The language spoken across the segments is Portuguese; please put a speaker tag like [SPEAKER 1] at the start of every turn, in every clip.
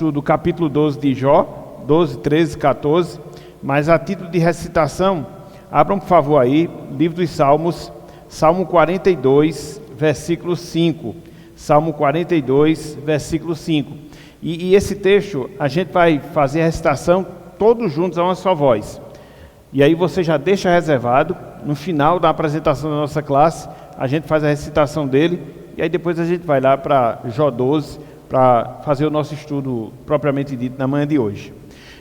[SPEAKER 1] estudo o capítulo 12 de Jó, 12, 13, 14, mas a título de recitação, abram por favor aí, livro dos Salmos, Salmo 42, versículo 5. Salmo 42, versículo 5. E esse texto, a gente vai fazer a recitação todos juntos a uma só voz. E aí você já deixa reservado, no final da apresentação da nossa classe, a gente faz a recitação dele, e aí depois a gente vai lá para Jó 12, para fazer o nosso estudo propriamente dito na manhã de hoje.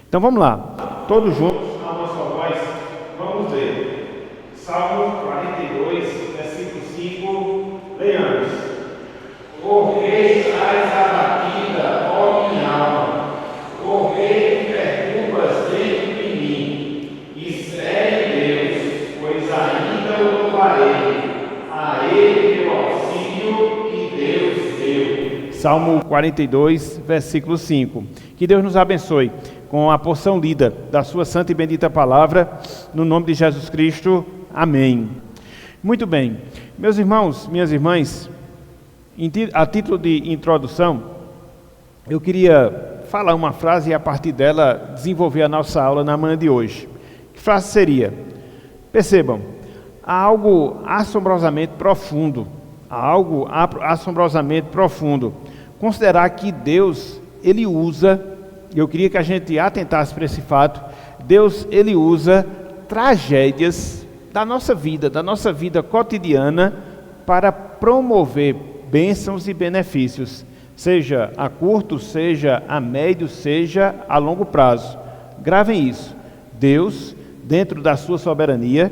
[SPEAKER 1] Então vamos lá, todos juntos, a uma só voz, vamos ler. Salmo 42, versículo 5, leiamos. Por que estás abatida, ó minha alma? Por que te perturbas dentro de mim? Espere Deus, pois ainda o louvarei. A Ele deu auxílio e Deus deu. Salmo 42, versículo 5. Que Deus nos abençoe com a porção lida da sua santa e bendita palavra, no nome de Jesus Cristo. Amém. Muito bem. Meus irmãos, minhas irmãs, a título de introdução, eu queria falar uma frase e a partir dela desenvolver a nossa aula na manhã de hoje. Que frase seria? Percebam, há algo assombrosamente profundo, considerar que Deus, Ele usa, eu queria que a gente atentasse para esse fato, Deus, Ele usa tragédias da nossa vida cotidiana para promover bênçãos e benefícios, seja a curto, seja a médio, seja a longo prazo. Gravem isso. Deus, dentro da sua soberania,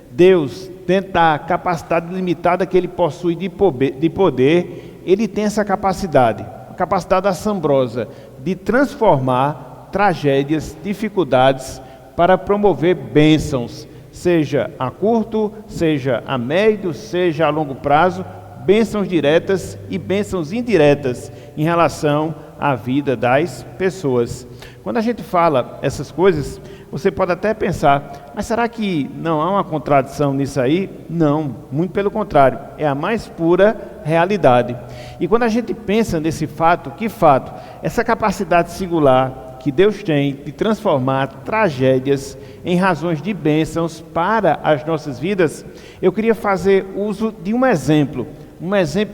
[SPEAKER 1] Deus, dentro da capacidade limitada que Ele possui de poder, Ele tem essa capacidade, a capacidade assombrosa de transformar tragédias, dificuldades, para promover bênçãos, seja a curto, seja a médio, seja a longo prazo, bênçãos diretas e bênçãos indiretas em relação à vida das pessoas. Quando a gente fala essas coisas, você pode até pensar, mas será que não há uma contradição nisso aí? Não, muito pelo contrário, é a mais pura realidade. E quando a gente pensa nesse fato, que fato? Essa capacidade singular que Deus tem de transformar tragédias em razões de bênçãos para as nossas vidas, eu queria fazer uso de um exemplo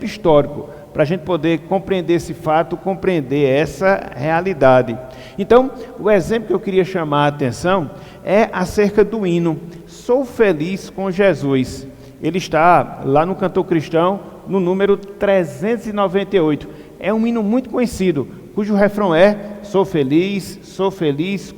[SPEAKER 1] histórico, para a gente poder compreender esse fato, compreender essa realidade. Então, o exemplo que eu queria chamar a atenção é acerca do hino Sou Feliz com Jesus. Ele está lá no Cantor Cristão, no número 398. É um hino muito conhecido, cujo refrão é: sou feliz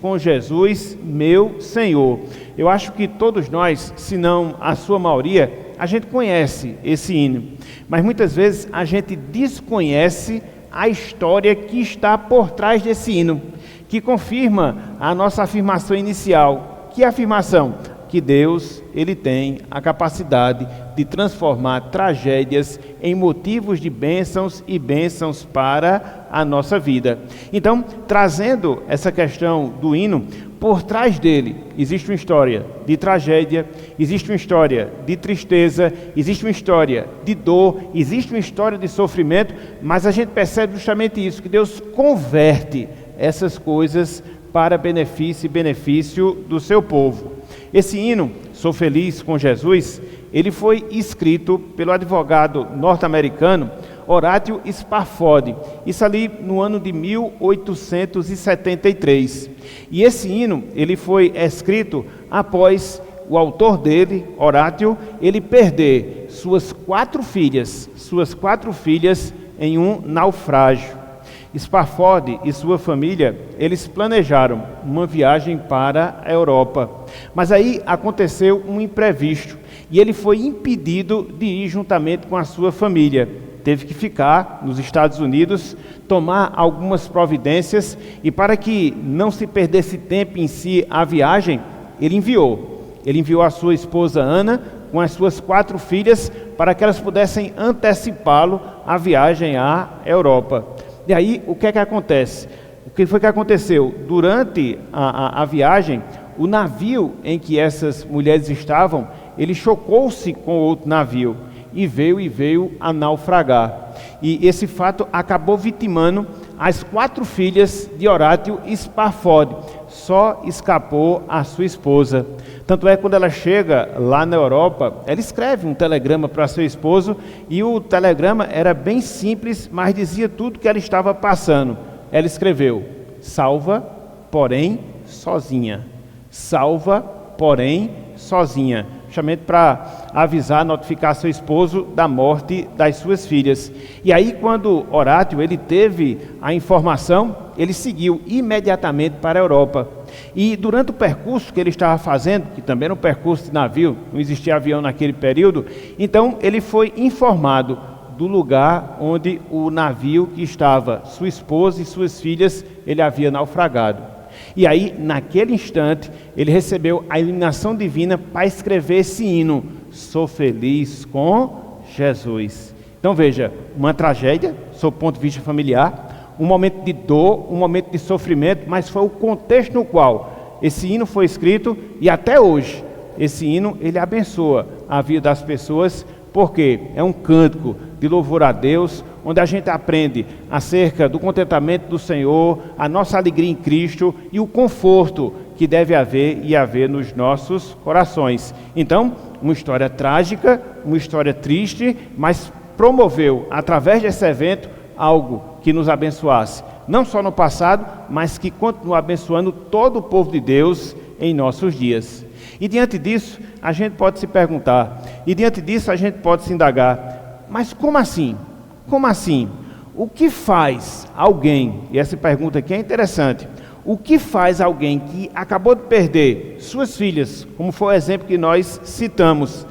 [SPEAKER 1] com Jesus, meu Senhor. Eu acho que todos nós, se não a sua maioria, a gente conhece esse hino, mas muitas vezes a gente desconhece a história que está por trás desse hino, que confirma a nossa afirmação inicial. Que afirmação? Que Deus, Ele tem a capacidade de transformar tragédias em motivos de bênçãos e bênçãos para a nossa vida. Então, trazendo essa questão do hino, por trás dele existe uma história de tragédia, existe uma história de tristeza, existe uma história de dor, existe uma história de sofrimento, mas a gente percebe justamente isso, que Deus converte essas coisas para benefício e benefício do seu povo. Esse hino, Sou Feliz com Jesus, ele foi escrito pelo advogado norte-americano Horatio Spafford, isso ali no ano de 1873. E esse hino, ele foi escrito após o autor dele, Horatio, ele perder suas quatro filhas em um naufrágio. Spafford e sua família, eles planejaram uma viagem para a Europa, mas aí aconteceu um imprevisto e ele foi impedido de ir juntamente com a sua família. Teve que ficar nos Estados Unidos, tomar algumas providências, e para que não se perdesse tempo em si a viagem, ele enviou a sua esposa Ana com as suas 4 filhas para que elas pudessem antecipá-lo à viagem à Europa. E aí, o que é que acontece? O que foi que aconteceu? Durante a viagem, o navio em que essas mulheres estavam, ele chocou-se com outro navio e veio a naufragar. E esse fato acabou vitimando as 4 filhas de Horácio Spafford. Só escapou a sua esposa. Tanto é que quando ela chega lá na Europa, ela escreve um telegrama para seu esposo, e o telegrama era bem simples, mas dizia tudo que ela estava passando. Ela escreveu: salva, porém sozinha. Salva, porém sozinha. Justamente para avisar, notificar seu esposo da morte das suas filhas. E aí, quando Horácio ele teve a informação, ele seguiu imediatamente para a Europa. E durante o percurso que ele estava fazendo, que também era um percurso de navio, não existia avião naquele período, então ele foi informado do lugar onde o navio que estava sua esposa e suas filhas, ele havia naufragado. E aí, naquele instante, ele recebeu a iluminação divina para escrever esse hino: sou feliz com Jesus. Então veja, uma tragédia, sob o ponto de vista familiar, um momento de dor, um momento de sofrimento, mas foi o contexto no qual esse hino foi escrito, e até hoje, esse hino, ele abençoa a vida das pessoas, porque é um cântico de louvor a Deus, onde a gente aprende acerca do contentamento do Senhor, a nossa alegria em Cristo e o conforto que deve haver nos nossos corações. Então, uma história trágica, uma história triste, mas promoveu, através desse evento, algo que nos abençoasse, não só no passado, mas que continua abençoando todo o povo de Deus em nossos dias. E diante disso, a gente pode se perguntar, e diante disso a gente pode se indagar: mas como assim? Como assim? O que faz alguém, e essa pergunta aqui é interessante, o que faz alguém que acabou de perder suas filhas, como foi o exemplo que nós citamos,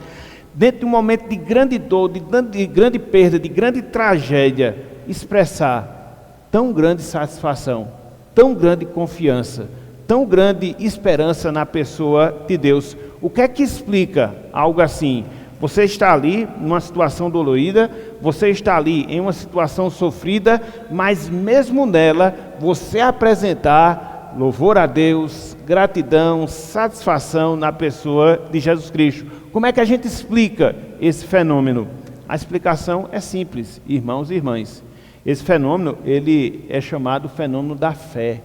[SPEAKER 1] dentro de um momento de grande dor, de grande perda, de grande tragédia, expressar tão grande satisfação, tão grande confiança, tão grande esperança na pessoa de Deus? O que é que explica algo assim? Você está ali numa situação dolorida, você está ali em uma situação sofrida, mas mesmo nela, você apresentar louvor a Deus, gratidão, satisfação na pessoa de Jesus Cristo. Como é que a gente explica esse fenômeno? A explicação é simples, irmãos e irmãs. Esse fenômeno, ele é chamado fenômeno da fé,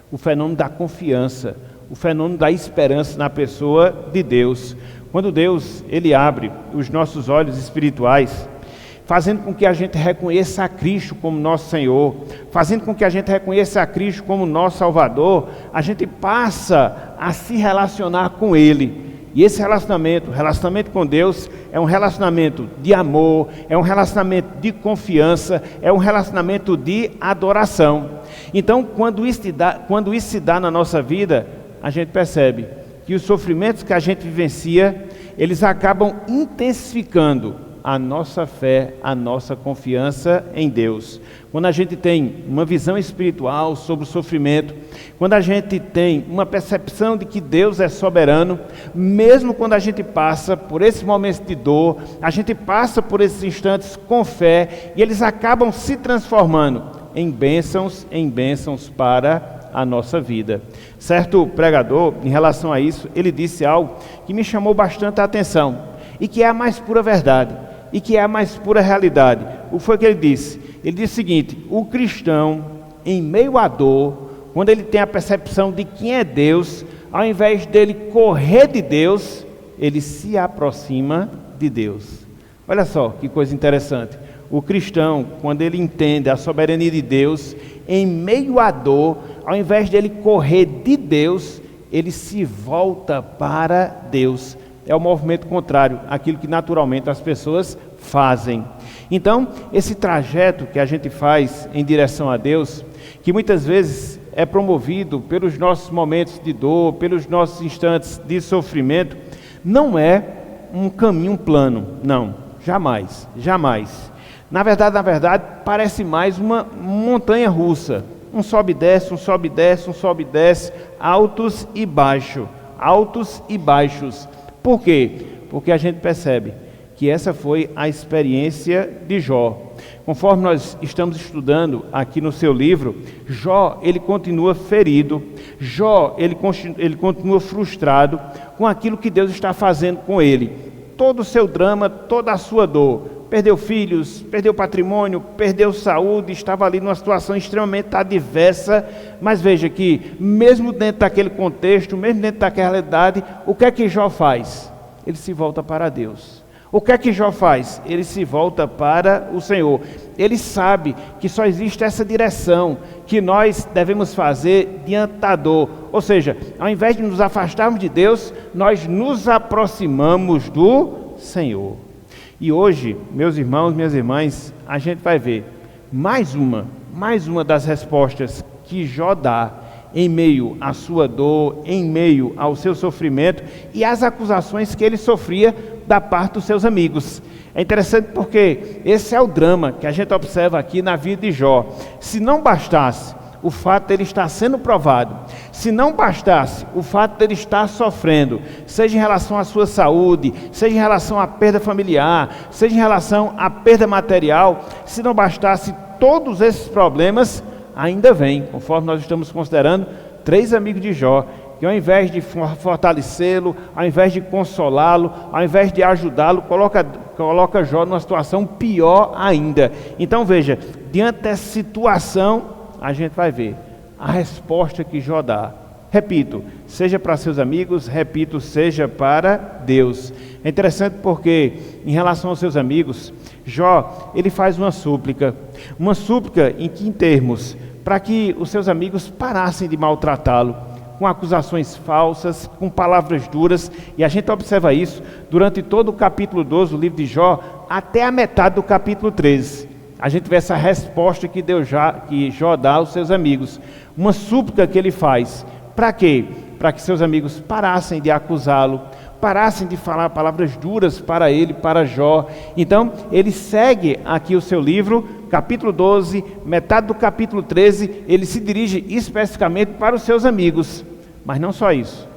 [SPEAKER 1] o fenômeno da confiança, o fenômeno da esperança na pessoa de Deus. Quando Deus, ele abre os nossos olhos espirituais, fazendo com que a gente reconheça a Cristo como nosso Senhor, fazendo com que a gente reconheça a Cristo como nosso Salvador, a gente passa a se relacionar com Ele. E esse relacionamento com Deus, é um relacionamento de amor, é um relacionamento de confiança, é um relacionamento de adoração. Então, quando isso se dá na nossa vida, a gente percebe que os sofrimentos que a gente vivencia, eles acabam intensificando a nossa fé, a nossa confiança em Deus. Quando a gente tem uma visão espiritual sobre o sofrimento, quando a gente tem uma percepção de que Deus é soberano, mesmo quando a gente passa por esses momentos de dor, a gente passa por esses instantes com fé, e eles acabam se transformando em bênçãos para a nossa vida. Certo pregador, em relação a isso, ele disse algo que me chamou bastante a atenção, e que é a mais pura verdade, e que é a mais pura realidade. O que foi que ele disse? Ele disse o seguinte: o cristão, em meio à dor, quando ele tem a percepção de quem é Deus, ao invés dele correr de Deus, ele se aproxima de Deus. Olha só que coisa interessante. O cristão, quando ele entende a soberania de Deus, em meio à dor, ao invés dele correr de Deus, ele se volta para Deus. É o movimento contrário àquilo que naturalmente as pessoas fazem. Então, esse trajeto que a gente faz em direção a Deus, que muitas vezes é promovido pelos nossos momentos de dor, pelos nossos instantes de sofrimento, não é um caminho plano, não, jamais, jamais. Na verdade, parece mais uma montanha russa, um sobe e desce, um sobe e desce, um sobe e desce, altos e baixos. Por quê? Porque a gente percebe que essa foi a experiência de Jó. Conforme nós estamos estudando aqui no seu livro, Jó, ele continua ferido, Jó, ele continua frustrado com aquilo que Deus está fazendo com ele. Todo o seu drama, toda a sua dor, perdeu filhos, perdeu patrimônio, perdeu saúde, estava ali numa situação extremamente adversa, mas veja que, mesmo dentro daquele contexto, mesmo dentro daquela realidade, o que é que Jó faz? Ele se volta para Deus. O que é que Jó faz? Ele se volta para o Senhor. Ele sabe que só existe essa direção que nós devemos fazer diante da dor. Ou seja, ao invés de nos afastarmos de Deus, nós nos aproximamos do Senhor. E hoje, meus irmãos, minhas irmãs, a gente vai ver mais uma das respostas que Jó dá em meio à sua dor, em meio ao seu sofrimento e às acusações que ele sofria da parte dos seus amigos. É interessante porque esse é o drama que a gente observa aqui na vida de Jó. Se não bastasse o fato de ele estar sendo provado, se não bastasse o fato de ele estar sofrendo, seja em relação à sua saúde, seja em relação à perda familiar, seja em relação à perda material, se não bastasse todos esses problemas, ainda vem, conforme nós estamos considerando, 3 amigos de Jó, que ao invés de fortalecê-lo, ao invés de consolá-lo, ao invés de ajudá-lo, coloca Jó numa situação pior ainda. Então veja, diante dessa situação, a gente vai ver a resposta que Jó dá. Repito, seja para seus amigos, repito, seja para Deus. É interessante porque, em relação aos seus amigos, Jó, ele faz uma súplica em que termos, para que os seus amigos parassem de maltratá-lo, com acusações falsas, com palavras duras, e a gente observa isso durante todo o capítulo 12 do livro de Jó, até a metade do capítulo 13. A gente vê essa resposta que Jó dá aos seus amigos, uma súplica que ele faz. Para quê? Para que seus amigos parassem de acusá-lo, parassem de falar palavras duras para ele, para Jó. Então, ele segue aqui o seu livro, capítulo 12, metade do capítulo 13, ele se dirige especificamente para os seus amigos. Mas não só isso.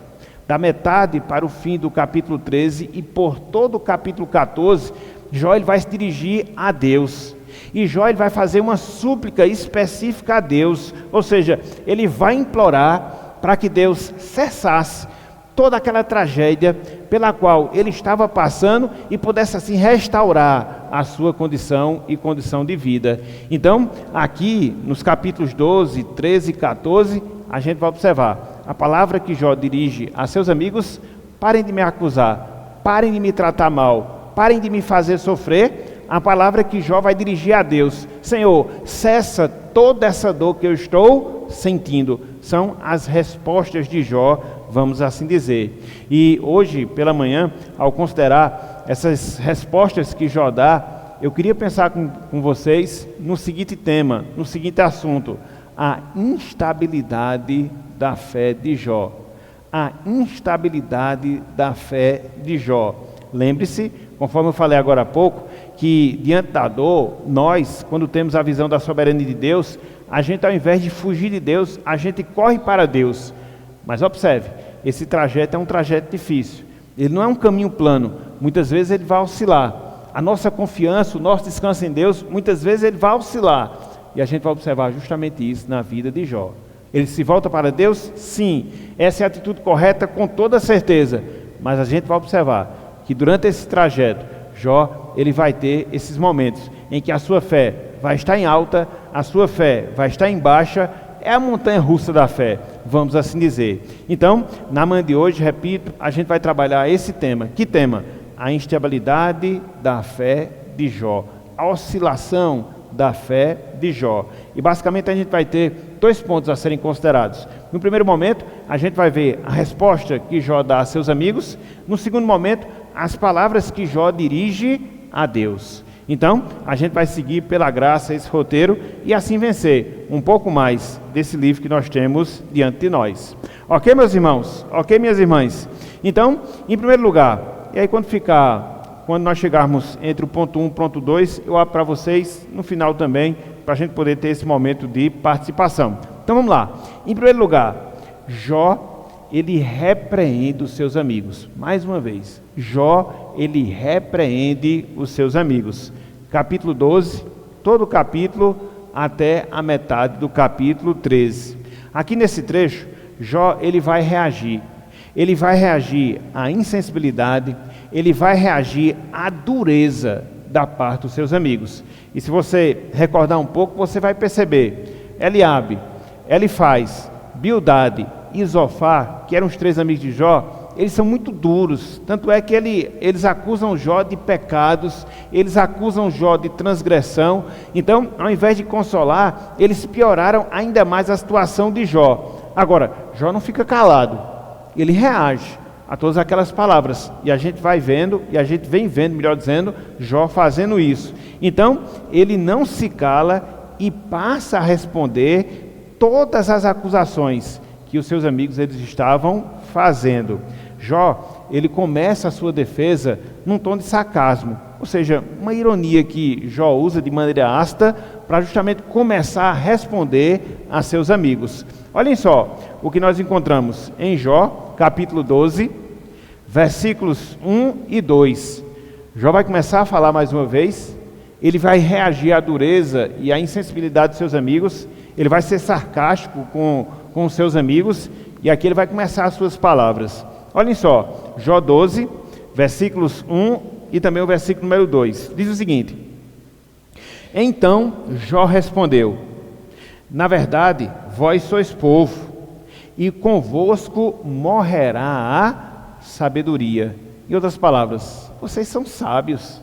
[SPEAKER 1] Da metade para o fim do capítulo 13 e por todo o capítulo 14, Jó ele vai se dirigir a Deus. E Jó ele vai fazer uma súplica específica a Deus, ou seja, ele vai implorar para que Deus cessasse toda aquela tragédia pela qual ele estava passando e pudesse assim restaurar a sua condição e condição de vida. Então, aqui nos capítulos 12, 13 e 14, a gente vai observar a palavra que Jó dirige a seus amigos: parem de me acusar, parem de me tratar mal, parem de me fazer sofrer. A palavra que Jó vai dirigir a Deus: Senhor, cessa toda essa dor que eu estou sentindo. São as respostas de Jó, vamos assim dizer. E hoje, pela manhã, ao considerar essas respostas que Jó dá, eu queria pensar com vocês no seguinte tema, no seguinte assunto: a instabilidade da fé de Jó. A instabilidade da fé de Jó. Lembre-se, conforme eu falei agora há pouco, que diante da dor, nós, quando temos a visão da soberania de Deus, a gente, ao invés de fugir de Deus, a gente corre para Deus. Mas observe, esse trajeto é um trajeto difícil. Ele não é um caminho plano. Muitas vezes ele vai oscilar. A nossa confiança, o nosso descanso em Deus, muitas vezes ele vai oscilar. E a gente vai observar justamente isso na vida de Jó. Ele se volta para Deus? Sim. Essa é a atitude correta, com toda certeza. Mas a gente vai observar que durante esse trajeto, Jó, ele vai ter esses momentos em que a sua fé vai estar em alta, a sua fé vai estar em baixa. É a montanha-russa da fé, vamos assim dizer. Então, na manhã de hoje, repito, a gente vai trabalhar esse tema. Que tema? A instabilidade da fé de Jó, a oscilação da fé de Jó. E basicamente a gente vai ter 2 pontos a serem considerados. No primeiro momento, a gente vai ver a resposta que Jó dá a seus amigos. No segundo momento, as palavras que Jó dirige a Deus. Então, a gente vai seguir pela graça esse roteiro e assim vencer um pouco mais desse livro que nós temos diante de nós. Ok, meus irmãos? Ok, minhas irmãs? Então, em primeiro lugar, e aí quando nós chegarmos entre o ponto 1 e o ponto 2, eu abro para vocês no final também, para a gente poder ter esse momento de participação. Então vamos lá. Em primeiro lugar, Jó, ele repreende os seus amigos. Mais uma vez, Jó, ele repreende os seus amigos. Capítulo 12, todo o capítulo até a metade do capítulo 13. Aqui nesse trecho, Jó, ele vai reagir. Ele vai reagir à insensibilidade, ele vai reagir à dureza da parte dos seus amigos. E se você recordar um pouco, você vai perceber, Eliabe, Elifaz, Bildade e Zofar, que eram os 3 amigos de Jó, eles são muito duros, tanto é que eles acusam Jó de pecados, eles acusam Jó de transgressão. Então, ao invés de consolar, eles pioraram ainda mais a situação de Jó. Agora, Jó não fica calado, ele reage a todas aquelas palavras, e a gente vai vendo, e a gente vem vendo, melhor dizendo, Jó fazendo isso. Então, ele não se cala e passa a responder todas as acusações que os seus amigos eles estavam fazendo. Jó, ele começa a sua defesa num tom de sarcasmo, ou seja, uma ironia que Jó usa de maneira ácida para justamente começar a responder a seus amigos. Olhem só o que nós encontramos em Jó, capítulo 12, versículos 1 e 2. Jó vai começar a falar mais uma vez, ele vai reagir à dureza e à insensibilidade dos seus amigos, ele vai ser sarcástico com os seus amigos, e aqui ele vai começar as suas palavras. Olhem só, Jó 12, versículos 1 e também o versículo número 2. Diz o seguinte: Então Jó respondeu: Na verdade, vós sois povo, e convosco morrerá a sabedoria. Em outras palavras, vocês são sábios.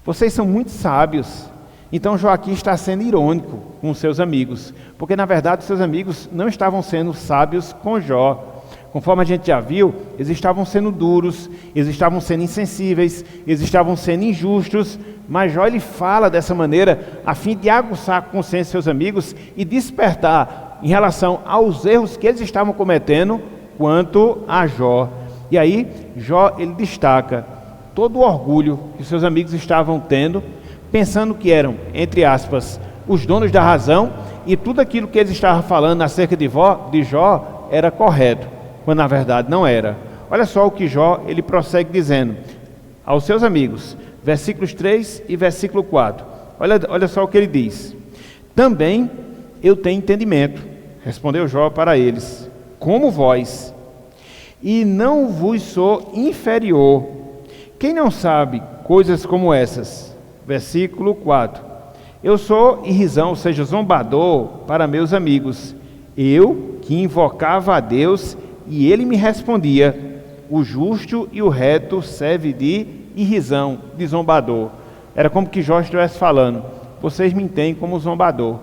[SPEAKER 1] Vocês são muito sábios. Então Jó aqui está sendo irônico com os seus amigos, porque na verdade os seus amigos não estavam sendo sábios com Jó. Conforme a gente já viu, eles estavam sendo duros, eles estavam sendo insensíveis, eles estavam sendo injustos, mas Jó ele fala dessa maneira a fim de aguçar a consciência de seus amigos e despertar em relação aos erros que eles estavam cometendo quanto a Jó. E aí Jó ele destaca todo o orgulho que os seus amigos estavam tendo, pensando que eram, entre aspas, os donos da razão, e tudo aquilo que eles estavam falando acerca de Jó era correto, quando na verdade não era. Olha só o que Jó ele prossegue dizendo aos seus amigos, versículos 3 e versículo 4. Olha só o que ele diz: Também eu tenho entendimento, respondeu Jó para eles, como vós, e não vos sou inferior. Quem não sabe coisas como essas? Versículo 4. Eu sou irrisão, ou seja, zombador para meus amigos. Eu que invocava a Deus e ele me respondia. O justo e o reto serve de irrisão, de zombador. Era como que Jó estivesse falando: vocês me entendem como zombador.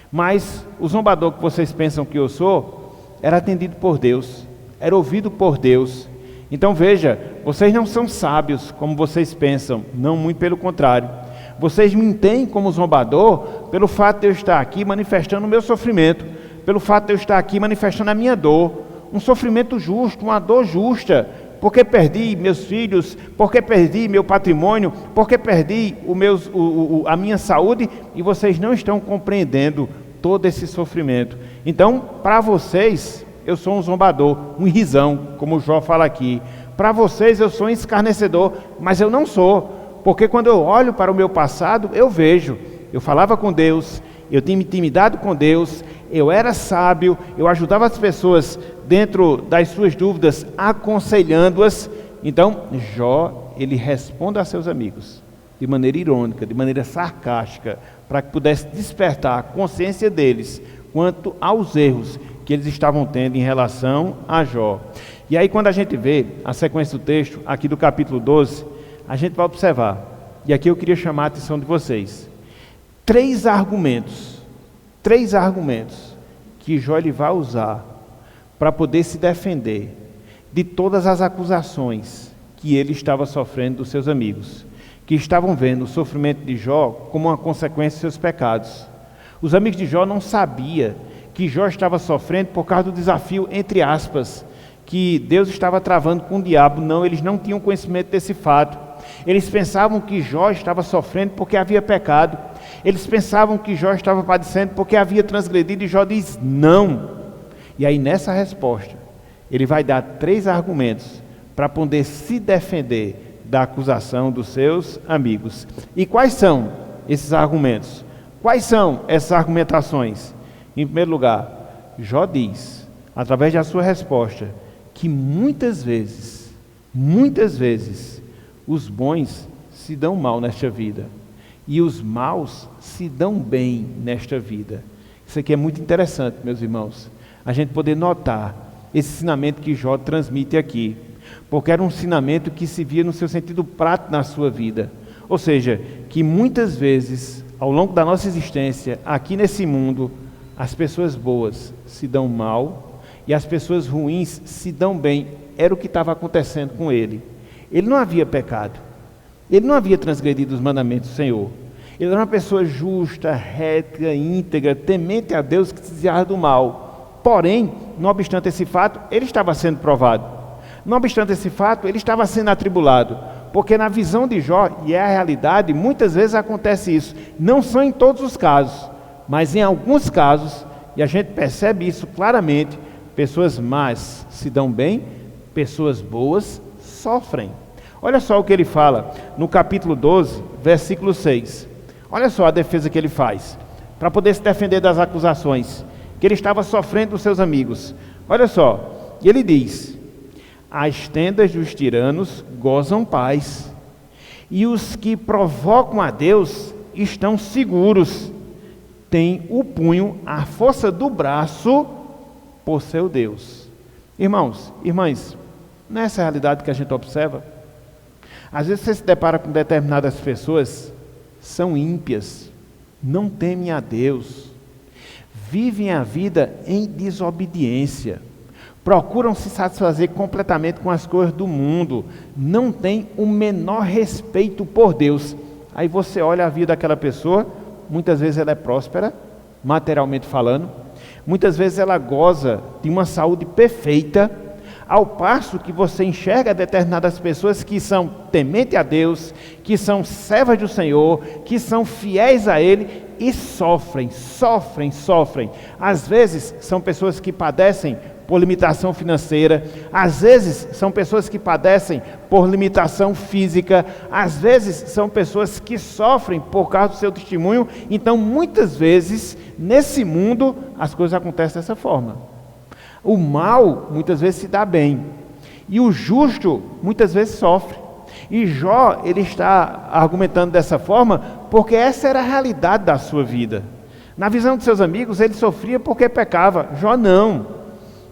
[SPEAKER 1] Mas o zombador que vocês pensam que eu sou, era atendido por Deus, era ouvido por Deus. Então veja, vocês não são sábios como vocês pensam, não, muito pelo contrário. Vocês me entendem como zombador pelo fato de eu estar aqui manifestando o meu sofrimento, pelo fato de eu estar aqui manifestando a minha dor, um sofrimento justo, uma dor justa, porque perdi meus filhos, porque perdi meu patrimônio, porque perdi a minha saúde, e vocês não estão compreendendo todo esse sofrimento. Então, para vocês, eu sou um zombador, um irrisão, como o Jó fala aqui. Para vocês eu sou um escarnecedor, mas eu não sou, porque quando eu olho para o meu passado, eu vejo, eu falava com Deus, eu tinha intimidade com Deus, eu era sábio, eu ajudava as pessoas dentro das suas dúvidas, aconselhando-as. Então, Jó, ele responde a seus amigos, de maneira irônica, de maneira sarcástica, para que pudesse despertar a consciência deles, quanto aos erros que eles estavam tendo em relação a Jó. E aí quando a gente vê a sequência do texto, aqui do capítulo 12, a gente vai observar, e aqui eu queria chamar a atenção de vocês, três argumentos que Jó ele vai usar para poder se defender de todas as acusações que ele estava sofrendo dos seus amigos, que estavam vendo o sofrimento de Jó como uma consequência de seus pecados. Os amigos de Jó não sabiam que Jó estava sofrendo por causa do desafio, entre aspas, que Deus estava travando com o diabo. Não, eles não tinham conhecimento desse fato. Eles pensavam que Jó estava sofrendo porque havia pecado. Eles pensavam que Jó estava padecendo porque havia transgredido, e Jó diz não. E aí nessa resposta, ele vai dar 3 argumentos para poder se defender da acusação dos seus amigos. E quais são esses argumentos? Quais são essas argumentações? Em primeiro lugar, Jó diz, através da sua resposta, que muitas vezes, os bons se dão mal nesta vida, e os maus se dão bem nesta vida. Isso aqui é muito interessante, meus irmãos, a gente poder notar esse ensinamento que Jó transmite aqui, porque era um ensinamento que se via no seu sentido prático na sua vida, ou seja, que muitas vezes, ao longo da nossa existência, aqui nesse mundo, as pessoas boas se dão mal e as pessoas ruins se dão bem. Era o que estava acontecendo com ele. Ele não havia pecado, ele não havia transgredido os mandamentos do Senhor. Ele era uma pessoa justa, reta, íntegra, temente a Deus, que se desviava do mal. Porém, não obstante esse fato, ele estava sendo provado. Não obstante esse fato, ele estava sendo atribulado. Porque na visão de Jó, e é a realidade, muitas vezes acontece isso. Não são em todos os casos, mas em alguns casos, e a gente percebe isso claramente, pessoas más se dão bem, pessoas boas sofrem. Olha só o que ele fala no capítulo 12, versículo 6. Olha só a defesa que ele faz, para poder se defender das acusações que ele estava sofrendo dos seus amigos. Olha só, e ele diz: as tendas dos tiranos gozam paz, e os que provocam a Deus estão seguros, têm o punho, a força do braço, por seu Deus. Irmãos, irmãs, não é essa a realidade que a gente observa? Às vezes você se depara com determinadas pessoas, são ímpias, não temem a Deus, vivem a vida em desobediência, procuram se satisfazer completamente com as coisas do mundo, não têm o menor respeito por Deus. Aí você olha a vida daquela pessoa, muitas vezes ela é próspera, materialmente falando, muitas vezes ela goza de uma saúde perfeita, ao passo que você enxerga determinadas pessoas que são tementes a Deus, que são servas do Senhor, que são fiéis a Ele e sofrem. Às vezes são pessoas que padecem por limitação financeira, às vezes são pessoas que padecem por limitação física, às vezes são pessoas que sofrem por causa do seu testemunho. Então, muitas vezes, nesse mundo, as coisas acontecem dessa forma. O mal, muitas vezes, se dá bem, e o justo, muitas vezes, sofre. E Jó, ele está argumentando dessa forma, porque essa era a realidade da sua vida. Na visão de seus amigos, ele sofria porque pecava. Jó não.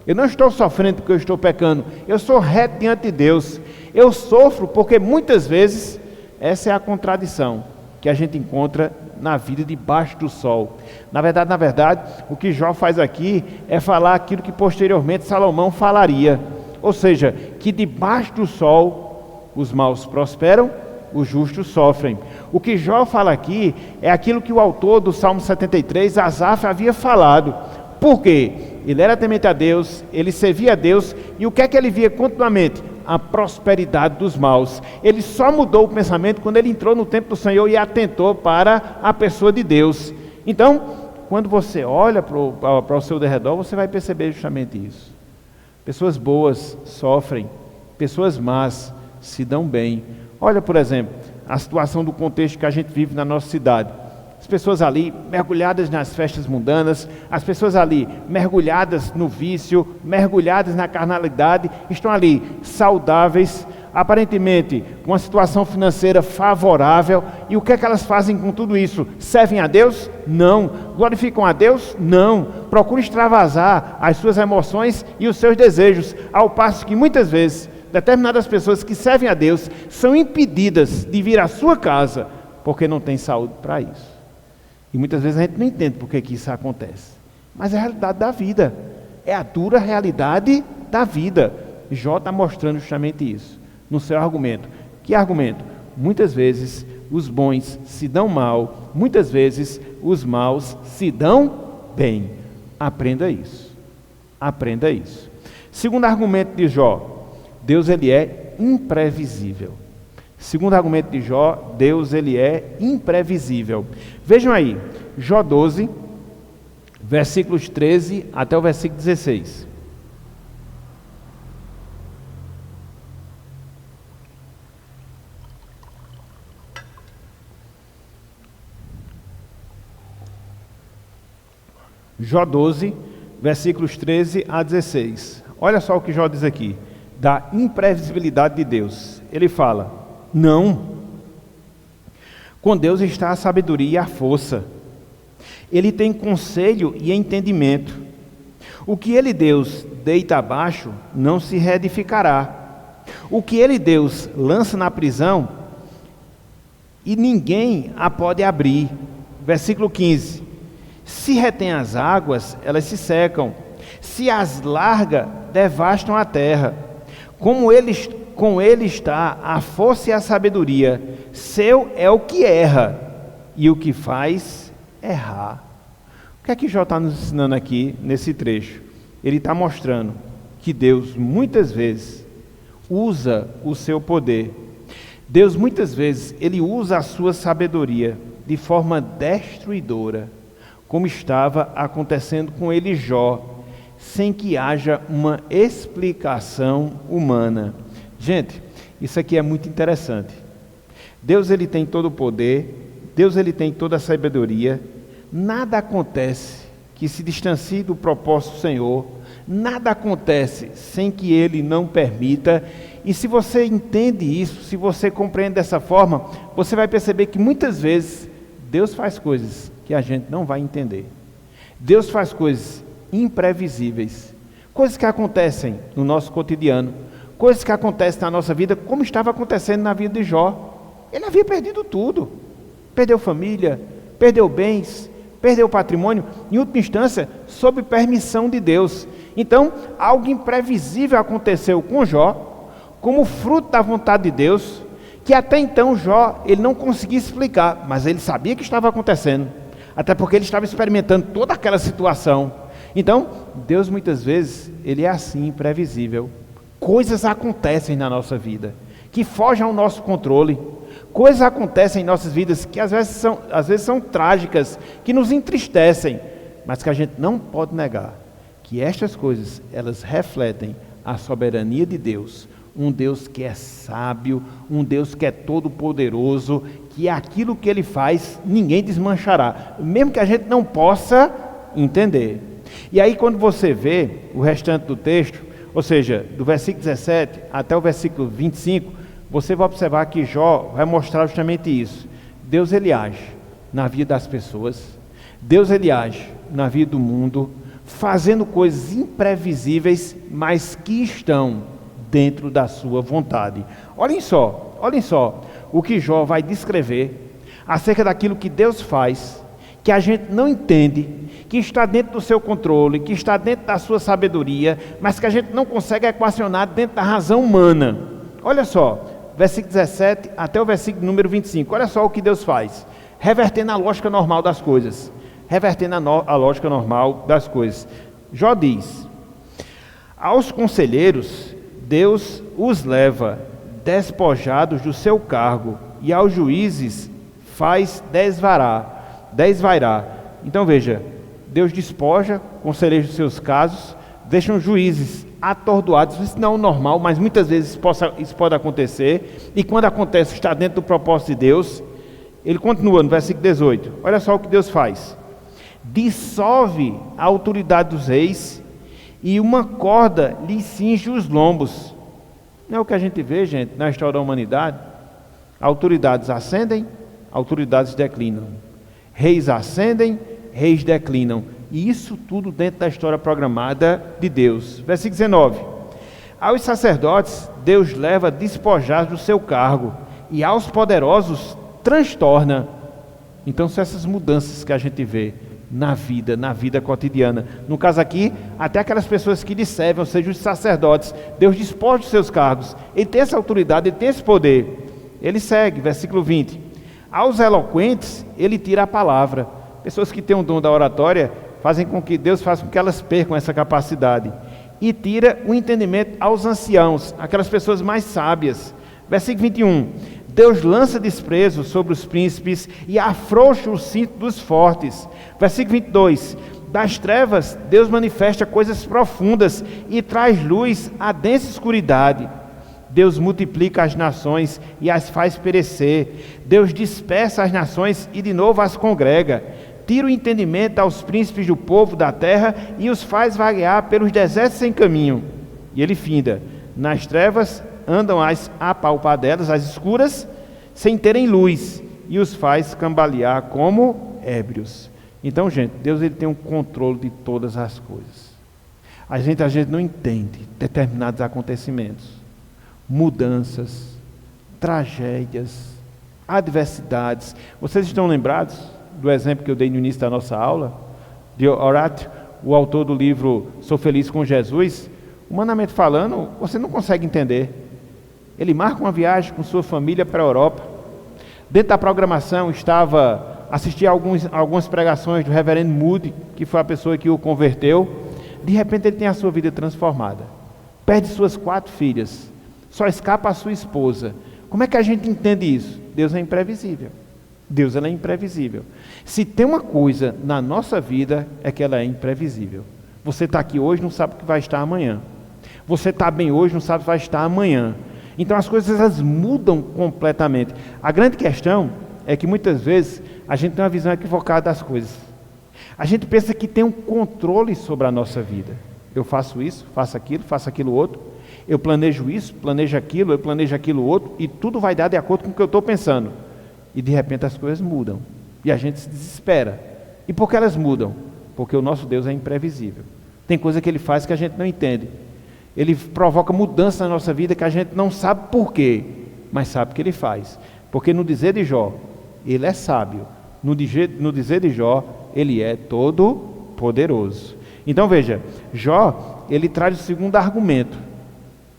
[SPEAKER 1] Eu não estou sofrendo porque eu estou pecando, eu sou reto diante de Deus. Eu sofro porque muitas vezes, essa é a contradição que a gente encontra na vida debaixo do sol. Na verdade, o que Jó faz aqui é falar aquilo que posteriormente Salomão falaria. Ou seja, que debaixo do sol os maus prosperam, os justos sofrem. O que Jó fala aqui é aquilo que o autor do Salmo 73, Asaf, havia falado. Por quê? Ele era temente a Deus, ele servia a Deus, e o que é que ele via continuamente? A prosperidade dos maus. Ele só mudou o pensamento quando ele entrou no templo do Senhor e atentou para a pessoa de Deus. Então, quando você olha para o seu derredor, você vai perceber justamente isso. Pessoas boas sofrem, pessoas más se dão bem. Olha, por exemplo, a situação do contexto que a gente vive na nossa cidade. As pessoas ali mergulhadas nas festas mundanas, as pessoas ali mergulhadas no vício, mergulhadas na carnalidade, estão ali saudáveis, aparentemente com uma situação financeira favorável. E o que é que elas fazem com tudo isso? Servem a Deus? Não. Glorificam a Deus? Não. Procuram extravasar as suas emoções e os seus desejos, ao passo que muitas vezes determinadas pessoas que servem a Deus são impedidas de vir à sua casa porque não têm saúde para isso. E muitas vezes a gente não entende por que isso acontece. Mas é a realidade da vida. É a dura realidade da vida. Jó está mostrando justamente isso no seu argumento. Que argumento? Muitas vezes os bons se dão mal, muitas vezes os maus se dão bem. Aprenda isso. Aprenda isso. Segundo argumento de Jó, Deus ele é imprevisível. Segundo argumento de Jó, Deus ele é imprevisível. Vejam aí, Jó 12, versículos 13 até o versículo 16. Jó 12, versículos 13 a 16. Olha só o que Jó diz aqui, da imprevisibilidade de Deus. Ele fala: não, Com Deus está a sabedoria e a força. Ele tem conselho e entendimento. O que ele, Deus, deita abaixo, não se reedificará. O que ele, Deus, lança na prisão, e ninguém a pode abrir. Versículo 15. Se retém as águas, elas se secam. Se as larga, devastam a terra. Com ele está a força e a sabedoria. Seu é o que erra, e o que faz errar. O que é que Jó está nos ensinando aqui nesse trecho? Ele está mostrando que Deus muitas vezes usa o seu poder. Deus muitas vezes ele usa a sua sabedoria de forma destruidora, como estava acontecendo com ele, Jó, sem que haja uma explicação humana. Gente, isso aqui é muito interessante. Deus ele tem todo o poder, Deus ele tem toda a sabedoria. Nada acontece que se distancie do propósito do Senhor, nada acontece sem que Ele não permita. E se você entende isso, se você compreende dessa forma, você vai perceber que muitas vezes Deus faz coisas que a gente não vai entender. Deus faz coisas imprevisíveis, coisas que acontecem no nosso cotidiano, coisas que acontecem na nossa vida, como estava acontecendo na vida de Jó. Ele havia perdido tudo, perdeu família, perdeu bens, perdeu patrimônio, em última instância, sob permissão de Deus. Então, algo imprevisível aconteceu com Jó, como fruto da vontade de Deus, que até então Jó, ele não conseguia explicar, mas ele sabia que estava acontecendo, até porque ele estava experimentando toda aquela situação. Então, Deus muitas vezes, ele é assim, imprevisível. Coisas acontecem na nossa vida, que fogem ao nosso controle. Coisas acontecem em nossas vidas que às vezes são trágicas, que nos entristecem, mas que a gente não pode negar que estas coisas, elas refletem a soberania de Deus, um Deus que é sábio, um Deus que é todo poderoso, que aquilo que Ele faz, ninguém desmanchará, mesmo que a gente não possa entender. E aí quando você vê o restante do texto, ou seja, do versículo 17 até o versículo 25, você vai observar que Jó vai mostrar justamente isso. Deus ele age na vida das pessoas, Deus ele age na vida do mundo, fazendo coisas imprevisíveis, mas que estão dentro da sua vontade. Olhem só o que Jó vai descrever acerca daquilo que Deus faz, que a gente não entende, que está dentro do seu controle, que está dentro da sua sabedoria, mas que a gente não consegue equacionar dentro da razão humana. Olha só, versículo 17 até o versículo número 25, olha só o que Deus faz, revertendo a lógica normal das coisas, a lógica normal das coisas. Jó diz: aos conselheiros Deus os leva despojados do seu cargo, e aos juízes faz desvairar. Então veja, Deus despoja conselheiros dos seus casos, deixam juízes atordoados. Isso não é o normal, mas muitas vezes isso pode acontecer, e quando acontece está dentro do propósito de Deus. Ele continua no versículo 18, olha só o que Deus faz: dissolve a autoridade dos reis, e uma corda lhe cinge os lombos. Não é o que a gente vê, gente, na história da humanidade? Autoridades ascendem, autoridades declinam, reis ascendem, reis declinam, e isso tudo dentro da história programada de Deus. Versículo 19: aos sacerdotes Deus leva despojados do seu cargo, e aos poderosos transtorna. Então são essas mudanças que a gente vê na vida cotidiana. No caso aqui, até aquelas pessoas que lhe servem, ou seja, os sacerdotes, Deus despoja dos seus cargos. Ele tem essa autoridade, ele tem esse poder. Ele segue, versículo 20: aos eloquentes ele tira a palavra. Pessoas que têm o dom da oratória fazem com que Deus faça com que elas percam essa capacidade. E tira o entendimento aos anciãos, aquelas pessoas mais sábias. Versículo 21: Deus lança desprezo sobre os príncipes e afrouxa o cinto dos fortes. Versículo 22: das trevas Deus manifesta coisas profundas e traz luz à densa escuridade. Deus multiplica as nações e as faz perecer. Deus dispersa as nações e de novo as congrega. Tira o entendimento aos príncipes do povo da terra e os faz vaguear pelos desertos sem caminho. E ele finda: nas trevas andam as apalpadelas, as escuras, sem terem luz, e os faz cambalear como ébrios. Então, gente, Deus ele tem um controle de todas as coisas. A gente não entende determinados acontecimentos, mudanças, tragédias, adversidades. Vocês estão lembrados do exemplo que eu dei no início da nossa aula? De Horatio, o autor do livro Sou Feliz com Jesus. Humanamente falando, você não consegue entender. Ele marca uma viagem com sua família para a Europa. Dentro da programação estava assistir a algumas pregações do reverendo Moody, que foi a pessoa que o converteu. De repente ele tem a sua vida transformada. Perde suas 4 filhas. Só escapa a sua esposa. Como é que a gente entende isso? Deus é imprevisível. Deus ela é imprevisível. Se tem uma coisa na nossa vida, é que ela é imprevisível. Você está aqui hoje, não sabe o que vai estar amanhã. Você está bem hoje, não sabe o que vai estar amanhã. Então as coisas elas mudam completamente. A grande questão é que muitas vezes a gente tem uma visão equivocada das coisas. A gente pensa que tem um controle sobre a nossa vida. Eu faço isso, faço aquilo outro. Eu planejo isso, planejo aquilo, eu planejo aquilo outro. E tudo vai dar de acordo com o que eu estou pensando. E de repente as coisas mudam. E a gente se desespera. E por que elas mudam? Porque o nosso Deus é imprevisível. Tem coisa que Ele faz que a gente não entende. Ele provoca mudança na nossa vida que a gente não sabe por quê, mas sabe que Ele faz. Porque no dizer de Jó, Ele é sábio. No dizer de Jó, Ele é todo poderoso. Então veja, Jó, ele traz o segundo argumento.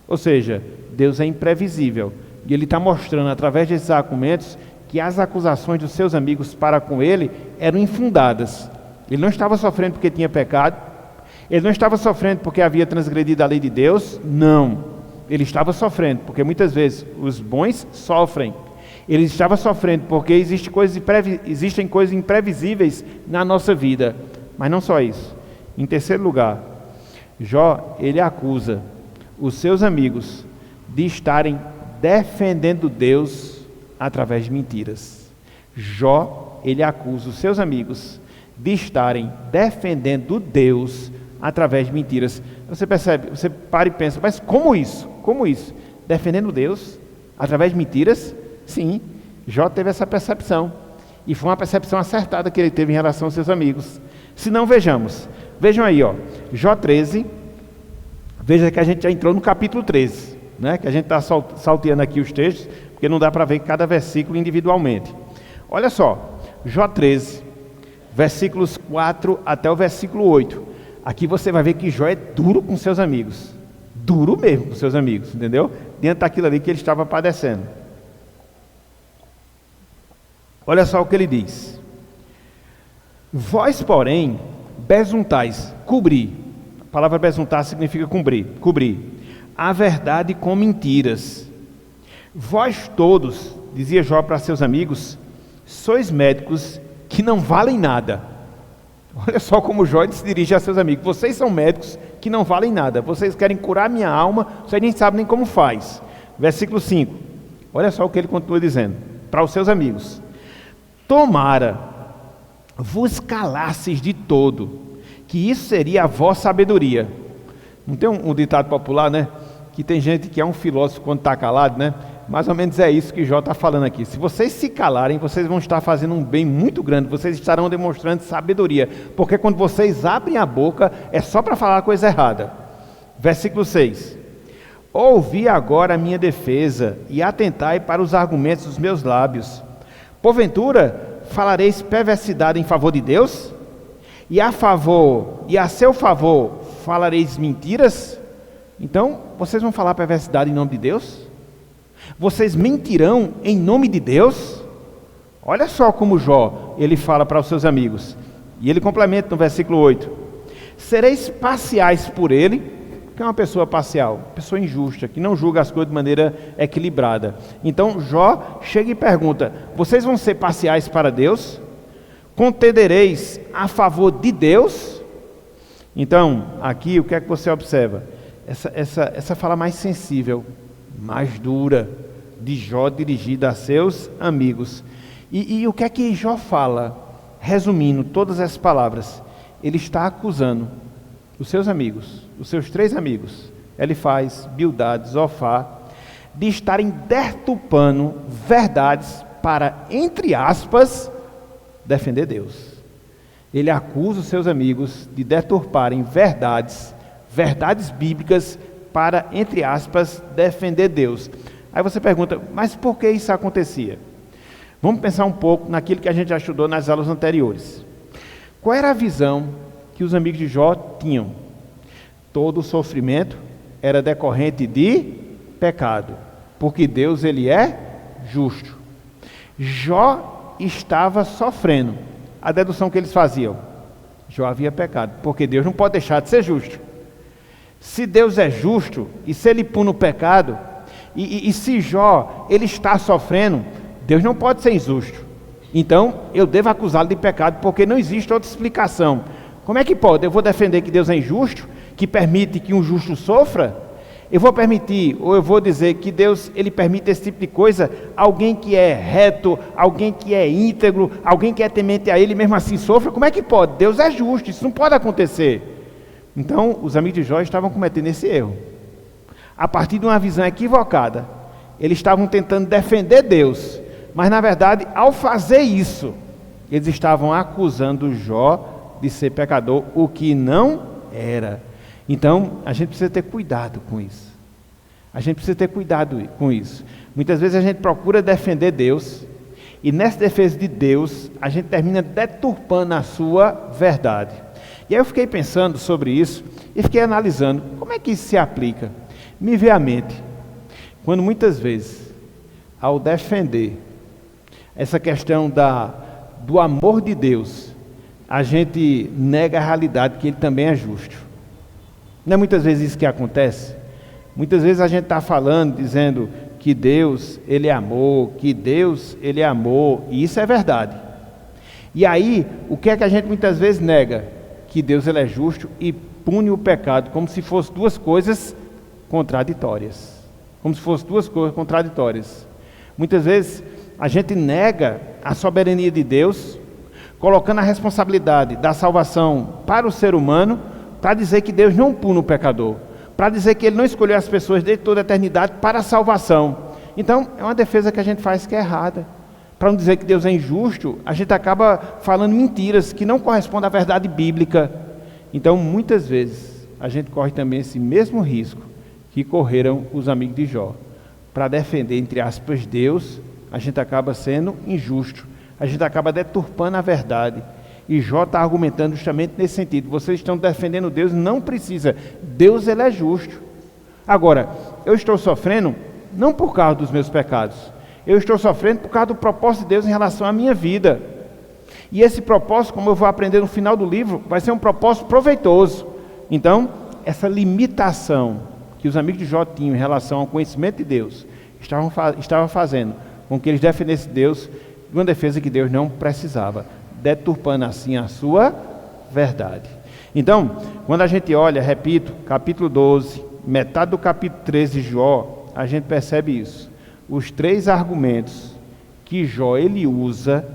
[SPEAKER 1] Ou seja, Deus é imprevisível. E ele está mostrando através desses argumentos que as acusações dos seus amigos para com ele eram infundadas. Ele não estava sofrendo porque tinha pecado. Ele não estava sofrendo porque havia transgredido a lei de Deus. Não. Ele estava sofrendo porque muitas vezes os bons sofrem. Ele estava sofrendo porque existem coisas imprevisíveis na nossa vida. Mas não só isso. Em terceiro lugar, Jó, ele acusa os seus amigos de estarem defendendo Deus através de mentiras. Jó, ele acusa os seus amigos de estarem defendendo Deus através de mentiras. Você percebe, você para e pensa, mas como isso? Como isso? Defendendo Deus através de mentiras? Sim, Jó teve essa percepção. E foi uma percepção acertada que ele teve em relação aos seus amigos. Se não, vejam aí, Jó 13, veja que a gente já entrou no capítulo 13, né? Que a gente está salteando aqui os textos, porque não dá para ver cada versículo individualmente. Olha só, Jó 13, versículos 4 até o versículo 8. Aqui você vai ver que Jó é duro com seus amigos. Duro mesmo com seus amigos, entendeu? Diante daquilo ali que ele estava padecendo. Olha só o que ele diz. Vós, porém, besuntais, cobrir. A palavra besuntar significa cobrir. A verdade com mentiras. Vós todos, dizia Jó para seus amigos, sois médicos que não valem nada. Olha só como Jó se dirige a seus amigos. Vocês são médicos que não valem nada. Vocês querem curar minha alma, vocês nem sabem nem como faz. Versículo 5. Olha só o que ele continua dizendo para os seus amigos. Tomara vos calasseis de todo, que isso seria a vossa sabedoria. Não tem um ditado popular, né? Que tem gente que é um filósofo quando está calado, né? Mais ou menos é isso que Jó está falando aqui. Se vocês se calarem, vocês vão estar fazendo um bem muito grande. Vocês estarão demonstrando sabedoria. Porque quando vocês abrem a boca, é só para falar a coisa errada. Versículo 6. Ouvi agora a minha defesa e atentai para os argumentos dos meus lábios. Porventura, falareis perversidade em favor de Deus? E a seu favor falareis mentiras? Então, vocês vão falar perversidade em nome de Deus? Vocês mentirão em nome de Deus? Olha só como Jó, ele fala para os seus amigos. E ele complementa no versículo 8. Sereis parciais por ele, que é uma pessoa parcial, pessoa injusta, que não julga as coisas de maneira equilibrada. Então Jó chega e pergunta, vocês vão ser parciais para Deus? Contendereis a favor de Deus? Então, aqui o que é que você observa? Essa fala mais sensível, mais dura, de Jó dirigida a seus amigos. E o que é que Jó fala? Resumindo todas essas palavras, ele está acusando os seus amigos, os seus 3 amigos, Elifaz, Bildade, Zofar, de estarem deturpando verdades para, entre aspas, defender Deus. Ele acusa os seus amigos de deturparem verdades bíblicas para, entre aspas, defender Deus. Aí você pergunta, mas por que isso acontecia? Vamos pensar um pouco naquilo que a gente já estudou nas aulas anteriores. Qual era a visão que os amigos de Jó tinham? Todo o sofrimento era decorrente de pecado, porque Deus ele é justo. Jó estava sofrendo. A dedução que eles faziam: Jó havia pecado, porque Deus não pode deixar de ser justo. Se Deus é justo, e se ele pune o pecado, e se Jó ele está sofrendo, Deus não pode ser injusto. Então eu devo acusá-lo de pecado, porque não existe outra explicação. Como é que pode? Eu vou defender que Deus é injusto, que permite que um justo sofra? Eu vou permitir, ou eu vou dizer que Deus ele permite esse tipo de coisa, alguém que é reto, alguém que é íntegro, alguém que é temente a ele, mesmo assim sofra? Como é que pode? Deus é justo, isso não pode acontecer. Então os amigos de Jó estavam cometendo esse erro. A partir de uma visão equivocada, eles estavam tentando defender Deus, mas na verdade, ao fazer isso, eles estavam acusando Jó de ser pecador, o que não era. Então, a gente precisa ter cuidado com isso. A gente precisa ter cuidado com isso. Muitas vezes a gente procura defender Deus, e nessa defesa de Deus, a gente termina deturpando a sua verdade. E aí eu fiquei pensando sobre isso, e fiquei analisando, como é que isso se aplica? Me veio à mente, quando muitas vezes, ao defender essa questão do amor de Deus, a gente nega a realidade que ele também é justo. Não é muitas vezes isso que acontece? Muitas vezes a gente está falando, dizendo que Deus, ele é amor, que Deus, ele é amor, e isso é verdade. E aí, o que é que a gente muitas vezes nega? Que Deus, ele é justo e pune o pecado, como se fossem duas coisas contraditórias. Como se fossem duas coisas contraditórias. Muitas vezes, a gente nega a soberania de Deus, colocando a responsabilidade da salvação para o ser humano, para dizer que Deus não pune o pecador, para dizer que ele não escolheu as pessoas desde toda a eternidade para a salvação. Então, é uma defesa que a gente faz que é errada. Para não dizer que Deus é injusto, a gente acaba falando mentiras que não correspondem à verdade bíblica. Então, muitas vezes, a gente corre também esse mesmo risco que correram os amigos de Jó. Para defender, entre aspas, Deus, a gente acaba sendo injusto, a gente acaba deturpando a verdade. E Jó está argumentando justamente nesse sentido. Vocês estão defendendo Deus, não precisa. Deus, ele é justo. Agora, eu estou sofrendo não por causa dos meus pecados. Eu estou sofrendo por causa do propósito de Deus em relação à minha vida. E esse propósito, como eu vou aprender no final do livro, vai ser um propósito proveitoso. Então, essa limitação que os amigos de Jó tinham em relação ao conhecimento de Deus, estava fazendo com que eles defendessem Deus de uma defesa que Deus não precisava, deturpando assim a sua verdade. Então, quando a gente olha, repito, capítulo 12, metade do capítulo 13 de Jó, a gente percebe isso. Os três argumentos que Jó ele usa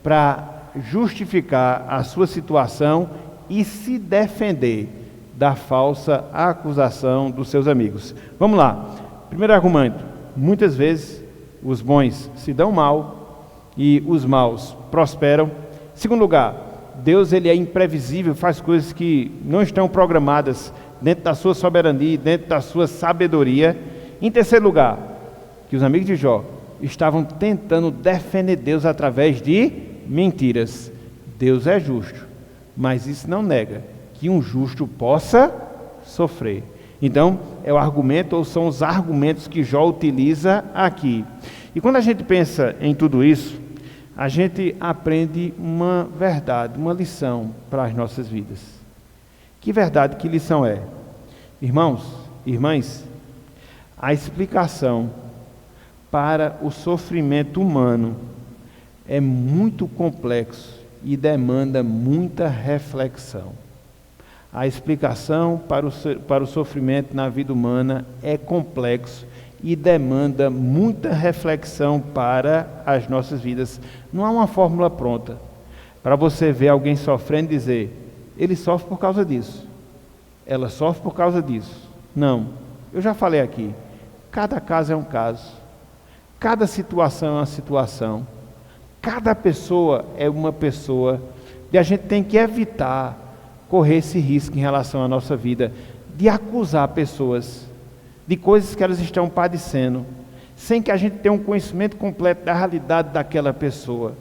[SPEAKER 1] para justificar a sua situação e se defender da falsa acusação dos seus amigos. Vamos lá. Primeiro argumento: muitas vezes os bons se dão mal e os maus prosperam. Segundo lugar, Deus ele é imprevisível, faz coisas que não estão programadas dentro da sua soberania, dentro da sua sabedoria. Em terceiro lugar, que os amigos de Jó estavam tentando defender Deus através de mentiras. Deus é justo, mas isso não nega que um justo possa sofrer. Então, é o argumento, ou são os argumentos que Jó utiliza aqui. E quando a gente pensa em tudo isso, a gente aprende uma verdade, uma lição para as nossas vidas. Que verdade, que lição é? Irmãos, irmãs, a explicação para o sofrimento humano é muito complexo e demanda muita reflexão. A explicação para o sofrimento na vida humana é complexo e demanda muita reflexão para as nossas vidas. Não há uma fórmula pronta para você ver alguém sofrendo e dizer: ele sofre por causa disso, ela sofre por causa disso. Não, eu já falei aqui, cada caso é um caso, Cada situação é uma situação. Cada pessoa é uma pessoa. E a gente tem que evitar correr esse risco em relação à nossa vida, de acusar pessoas de coisas que elas estão padecendo, sem que a gente tenha um conhecimento completo da realidade daquela pessoa.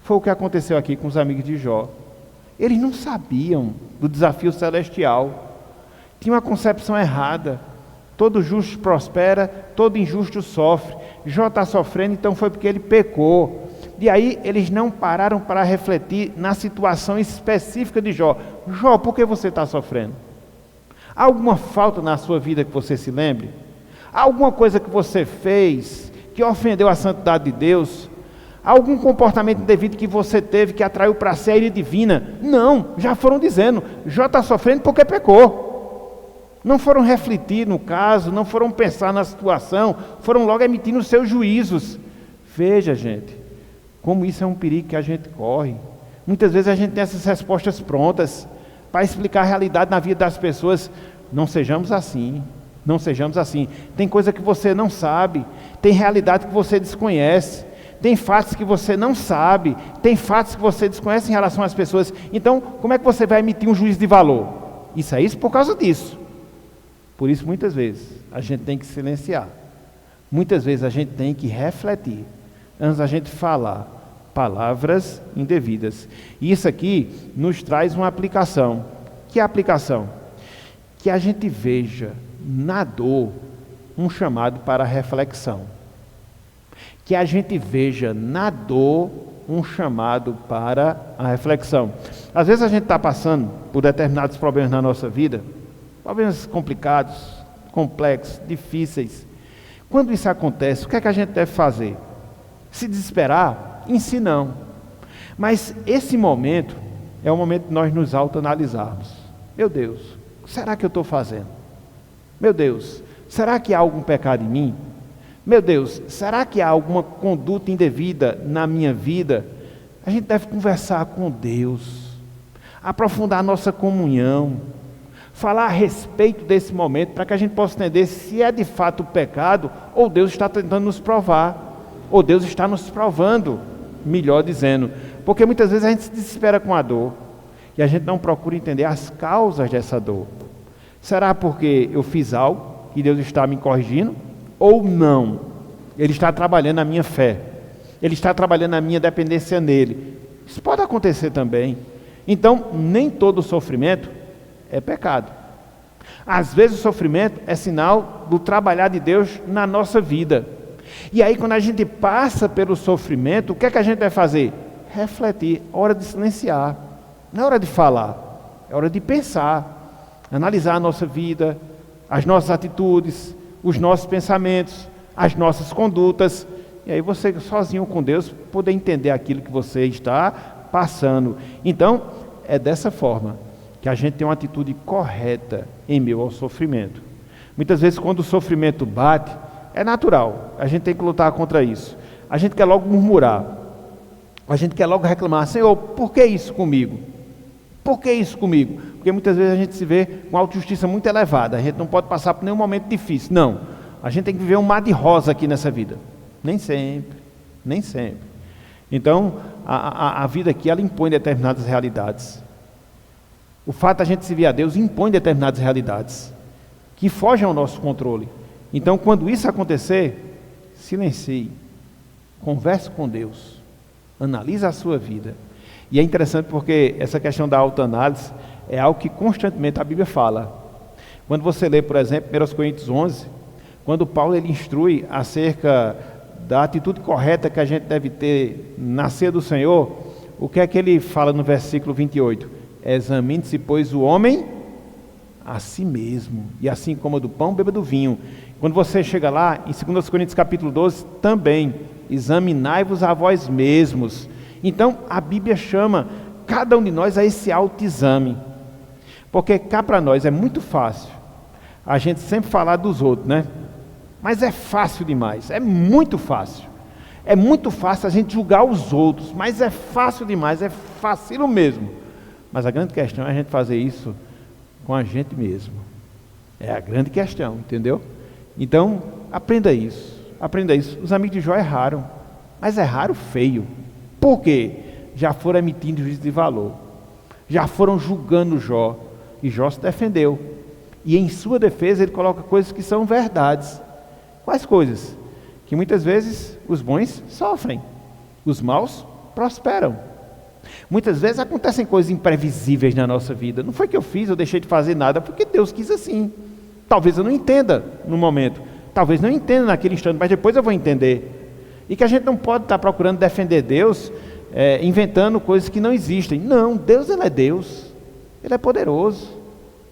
[SPEAKER 1] Foi o que aconteceu aqui com os amigos de Jó. Eles não sabiam do desafio celestial. Tinha uma concepção errada. Todo justo prospera, todo injusto sofre. Jó está sofrendo, então foi porque ele pecou. E aí eles não pararam para refletir na situação específica de Jó. Jó, por que você está sofrendo? Há alguma falta na sua vida que você se lembre? Há alguma coisa que você fez que ofendeu a santidade de Deus? Há algum comportamento indevido que você teve que atraiu para si a ira divina? Não, já foram dizendo. Jó está sofrendo porque pecou. Não foram refletir no caso, não foram pensar na situação, foram logo emitindo os seus juízos. Veja, gente, como isso é um perigo que a gente corre. Muitas vezes a gente tem essas respostas prontas para explicar a realidade na vida das pessoas. Não sejamos assim, não sejamos assim. Tem coisa que você não sabe, tem realidade que você desconhece, tem fatos que você não sabe, tem fatos que você desconhece em relação às pessoas. Então, como é que você vai emitir um juízo de valor? Isso é isso por causa disso. Por isso, muitas vezes, a gente tem que silenciar. Muitas vezes, a gente tem que refletir antes da gente falar palavras indevidas. E isso aqui nos traz uma aplicação. Que é a aplicação? Que a gente veja na dor um chamado para a reflexão. Que a gente veja na dor um chamado para a reflexão. Às vezes a gente está passando por determinados problemas na nossa vida, problemas complicados, complexos, difíceis. Quando isso acontece, o que é que a gente deve fazer? Se desesperar? Em si não. Mas esse momento é o momento de nós nos autoanalisarmos. Meu Deus, será que eu estou fazendo? Meu Deus, será que há algum pecado em mim? Meu Deus, será que há alguma conduta indevida na minha vida? A gente deve conversar com Deus, aprofundar a nossa comunhão, falar a respeito desse momento, para que a gente possa entender se é de fato pecado, ou Deus está tentando nos provar, ou Deus está nos provando, melhor dizendo. Porque muitas vezes a gente se desespera com a dor, e a gente não procura entender as causas dessa dor. Será porque eu fiz algo, que Deus está me corrigindo? Ou não? Ele está trabalhando na minha fé, Ele está trabalhando na minha dependência nele. Isso pode acontecer também. Então, nem todo sofrimento é pecado. Às vezes o sofrimento é sinal do trabalhar de Deus na nossa vida. E aí quando a gente passa pelo sofrimento, o que é que a gente deve fazer? Refletir, é hora de silenciar, não é hora de falar, é hora de pensar, analisar a nossa vida, as nossas atitudes, os nossos pensamentos, as nossas condutas, e aí você sozinho com Deus poder entender aquilo que você está passando. Então, é dessa forma que a gente tem uma atitude correta em meio ao sofrimento. Muitas vezes quando o sofrimento bate, é natural, a gente tem que lutar contra isso. A gente quer logo murmurar, a gente quer logo reclamar: Senhor, por que isso comigo? Por que isso comigo? Porque muitas vezes a gente se vê com autojustiça muito elevada, a gente não pode passar por nenhum momento difícil. Não, a gente tem que viver um mar de rosa aqui nessa vida. Nem sempre, nem sempre. Então, a vida aqui, ela impõe determinadas realidades. O fato de a gente servir a Deus impõe determinadas realidades que fogem ao nosso controle. Então, quando isso acontecer, silencie, converse com Deus, analise a sua vida. E é interessante porque essa questão da autoanálise é algo que constantemente a Bíblia fala. Quando você lê, por exemplo, 1 Coríntios 11, quando Paulo ele instrui acerca da atitude correta que a gente deve ter na ceia do Senhor, o que é que ele fala no versículo 28? Examine-se, pois, o homem a si mesmo, e assim coma do pão, beba do vinho. Quando você chega lá, em 2 Coríntios capítulo 12, também, examinai-vos a vós mesmos. Então, a Bíblia chama cada um de nós a esse autoexame, porque cá para nós é muito fácil a gente sempre falar dos outros, né? Mas é fácil demais, é muito fácil. É muito fácil a gente julgar os outros, mas é fácil demais, é facilo mesmo. Mas a grande questão é a gente fazer isso com a gente mesmo. É a grande questão, entendeu? Então, aprenda isso. aprenda isso. Os amigos de Jó erraram, mas erraram feio. Por quê? Já foram emitindo juízo de valor, já foram julgando Jó, e Jó se defendeu. E em sua defesa ele coloca coisas que são verdades. Quais coisas? Que muitas vezes os bons sofrem, os maus prosperam. Muitas vezes acontecem coisas imprevisíveis na nossa vida. Não foi que eu fiz, eu deixei de fazer nada, porque Deus quis assim. Talvez eu não entenda no momento, talvez não entenda naquele instante, mas depois eu vou entender. E que a gente não pode estar procurando defender Deus, inventando coisas que não existem. Não, Deus, Ele é Deus, Ele é poderoso,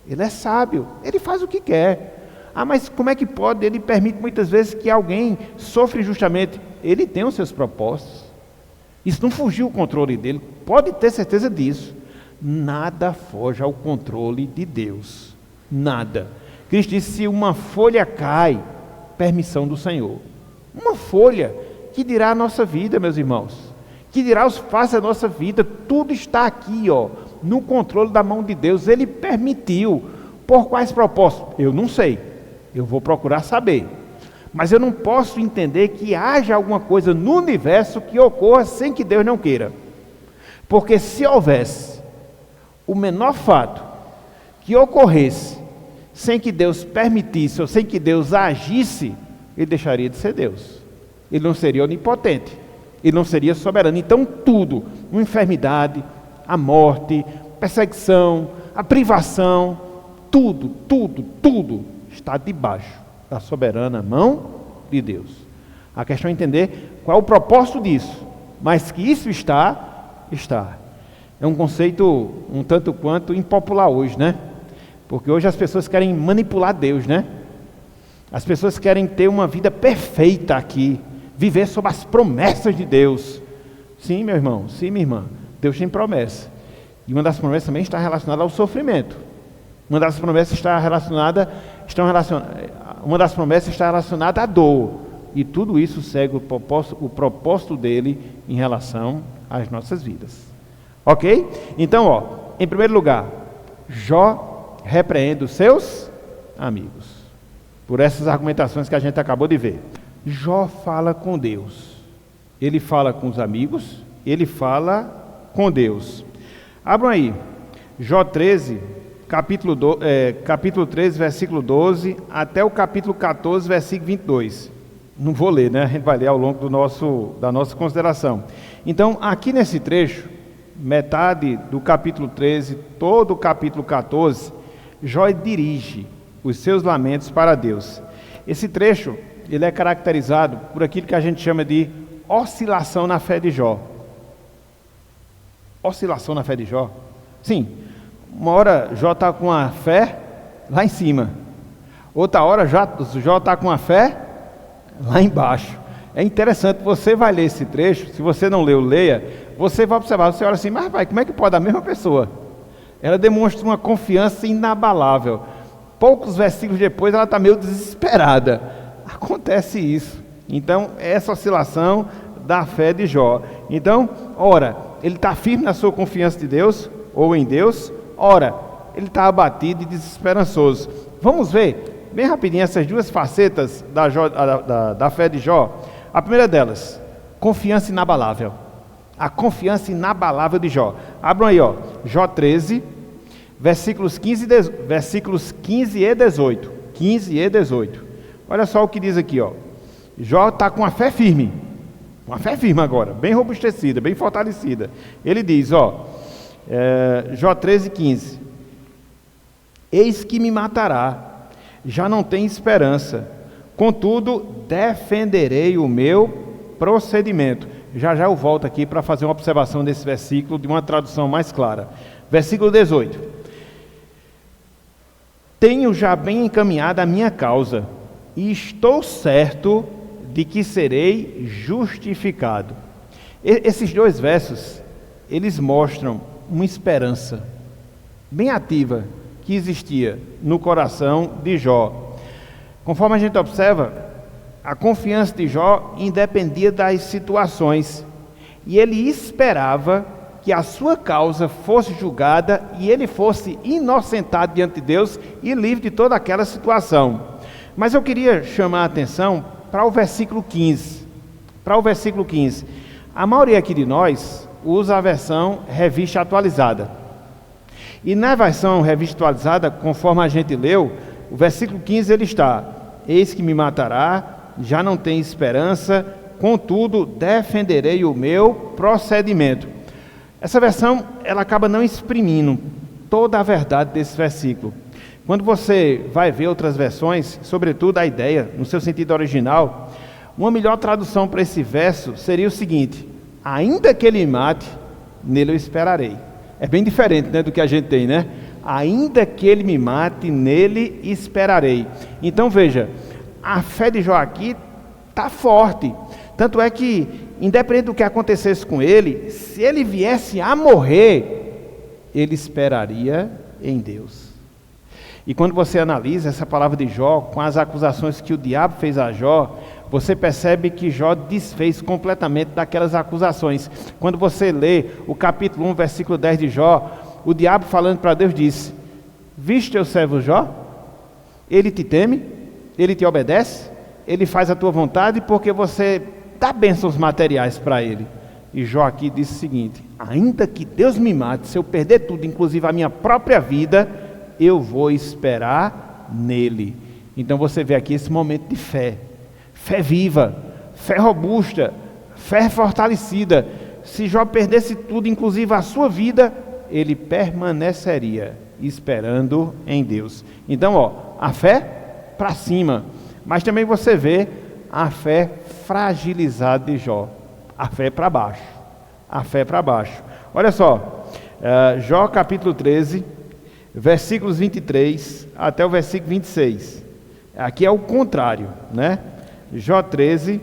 [SPEAKER 1] Ele é sábio, Ele faz o que quer. Ah, mas como é que pode? Ele permite muitas vezes que alguém sofra injustamente. Ele tem os seus propósitos. Isso não fugiu o controle dele, pode ter certeza disso. Nada foge ao controle de Deus, nada. Cristo disse: se uma folha cai, permissão do Senhor. Uma folha, que dirá a nossa vida, meus irmãos, que dirá os fatos da nossa vida. Tudo está aqui, no controle da mão de Deus. Ele permitiu. Por quais propósitos? Eu não sei, eu vou procurar saber. Mas eu não posso entender que haja alguma coisa no universo que ocorra sem que Deus não queira. Porque se houvesse o menor fato que ocorresse sem que Deus permitisse, ou sem que Deus agisse, ele deixaria de ser Deus. Ele não seria onipotente, ele não seria soberano. Então tudo, uma enfermidade, a morte, perseguição, a privação, tudo está debaixo da soberana mão de Deus. A questão é entender qual é o propósito disso, mas que isso está. É um conceito um tanto quanto impopular hoje, né? Porque hoje as pessoas querem manipular Deus, né? As pessoas querem ter uma vida perfeita aqui, viver sob as promessas de Deus. Sim, meu irmão, sim, minha irmã, Deus tem promessa. E uma das promessas também está relacionada ao sofrimento. Uma das promessas está relacionada à dor. E tudo isso segue o propósito dele em relação às nossas vidas. Ok? Então, em primeiro lugar, Jó repreende os seus amigos. Por essas argumentações que a gente acabou de ver. Jó fala com Deus. Ele fala com os amigos, ele fala com Deus. Abram aí, Jó 13, capítulo 13, versículo 12, até o capítulo 14, versículo 22. Não vou ler, né? A gente vai ler ao longo da nossa consideração. Então, aqui nesse trecho, metade do capítulo 13, todo o capítulo 14, Jó dirige os seus lamentos para Deus. Esse trecho, ele é caracterizado por aquilo que a gente chama de oscilação na fé de Jó. Oscilação na fé de Jó? Sim. Uma hora Jó está com a fé lá em cima. Outra hora Jó está com a fé lá embaixo. É interessante, você vai ler esse trecho, se você não leu, leia, você vai observar, você olha assim, mas vai, como é que pode a mesma pessoa? Ela demonstra uma confiança inabalável. Poucos versículos depois ela está meio desesperada. Acontece isso. Então, essa oscilação da fé de Jó. Então, ora, ele está firme na sua confiança de Deus, ou em Deus. Ora, ele está abatido e desesperançoso. Vamos ver, bem rapidinho, essas duas facetas da fé de Jó. A primeira delas, confiança inabalável. A confiança inabalável de Jó. Abram aí, Jó 13, versículos 15 e 18. 15 e 18. Olha só o que diz aqui, Jó está com a fé firme. Uma fé firme agora, bem robustecida, bem fortalecida. Ele diz, Jó 13, 15. Eis que me matará, já não tem esperança. Contudo, defenderei o meu procedimento. Já eu volto aqui para fazer uma observação desse versículo de uma tradução mais clara. Versículo 18. Tenho já bem encaminhada a minha causa, e estou certo de que serei justificado. Esses dois versos, eles mostram uma esperança bem ativa que existia no coração de Jó. Conforme a gente observa, a confiança de Jó independia das situações, e ele esperava que a sua causa fosse julgada e ele fosse inocentado diante de Deus e livre de toda aquela situação. Mas eu queria chamar a atenção para o versículo 15. A maioria aqui de nós usa a versão revista atualizada. E na versão revista atualizada, conforme a gente leu, o versículo 15 ele está: eis que me matará, já não tem esperança, contudo defenderei o meu procedimento. Essa versão ela acaba não exprimindo toda a verdade desse versículo. Quando você vai ver outras versões, sobretudo a ideia, no seu sentido original, uma melhor tradução para esse verso seria o seguinte: ainda que ele mate, nele eu esperarei. É bem diferente, né, do que a gente tem, né? Ainda que ele me mate, nele esperarei. Então veja, a fé de Jó aqui está forte. Tanto é que, independente do que acontecesse com ele, se ele viesse a morrer, ele esperaria em Deus. E quando você analisa essa palavra de Jó, com as acusações que o diabo fez a Jó, você percebe que Jó desfez completamente daquelas acusações. Quando você lê o capítulo 1, versículo 10 de Jó, o diabo falando para Deus disse: viste teu servo Jó? Ele te teme, ele te obedece, ele faz a tua vontade porque você dá bênçãos materiais para ele. E Jó aqui disse o seguinte: ainda que Deus me mate, se eu perder tudo, inclusive a minha própria vida, eu vou esperar nele. Então você vê aqui esse momento de fé. Fé viva, fé robusta, fé fortalecida. Se Jó perdesse tudo, inclusive a sua vida, ele permaneceria esperando em Deus. Então, a fé para cima, mas também você vê a fé fragilizada de Jó, a fé para baixo, Olha só, Jó capítulo 13, versículos 23 até o versículo 26. Aqui é o contrário, né? Jó 13,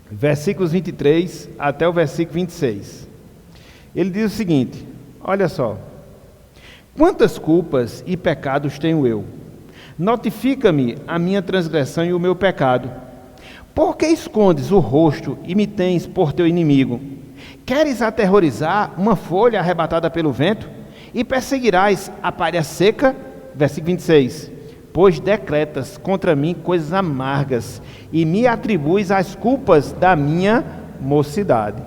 [SPEAKER 1] versículos 23 até o versículo 26. Ele diz o seguinte: olha só: quantas culpas e pecados tenho eu? Notifica-me a minha transgressão e o meu pecado. Por que escondes o rosto e me tens por teu inimigo? Queres aterrorizar uma folha arrebatada pelo vento? E perseguirás a palha seca? Versículo 26. Pois decretas contra mim coisas amargas e me atribuis as culpas da minha mocidade.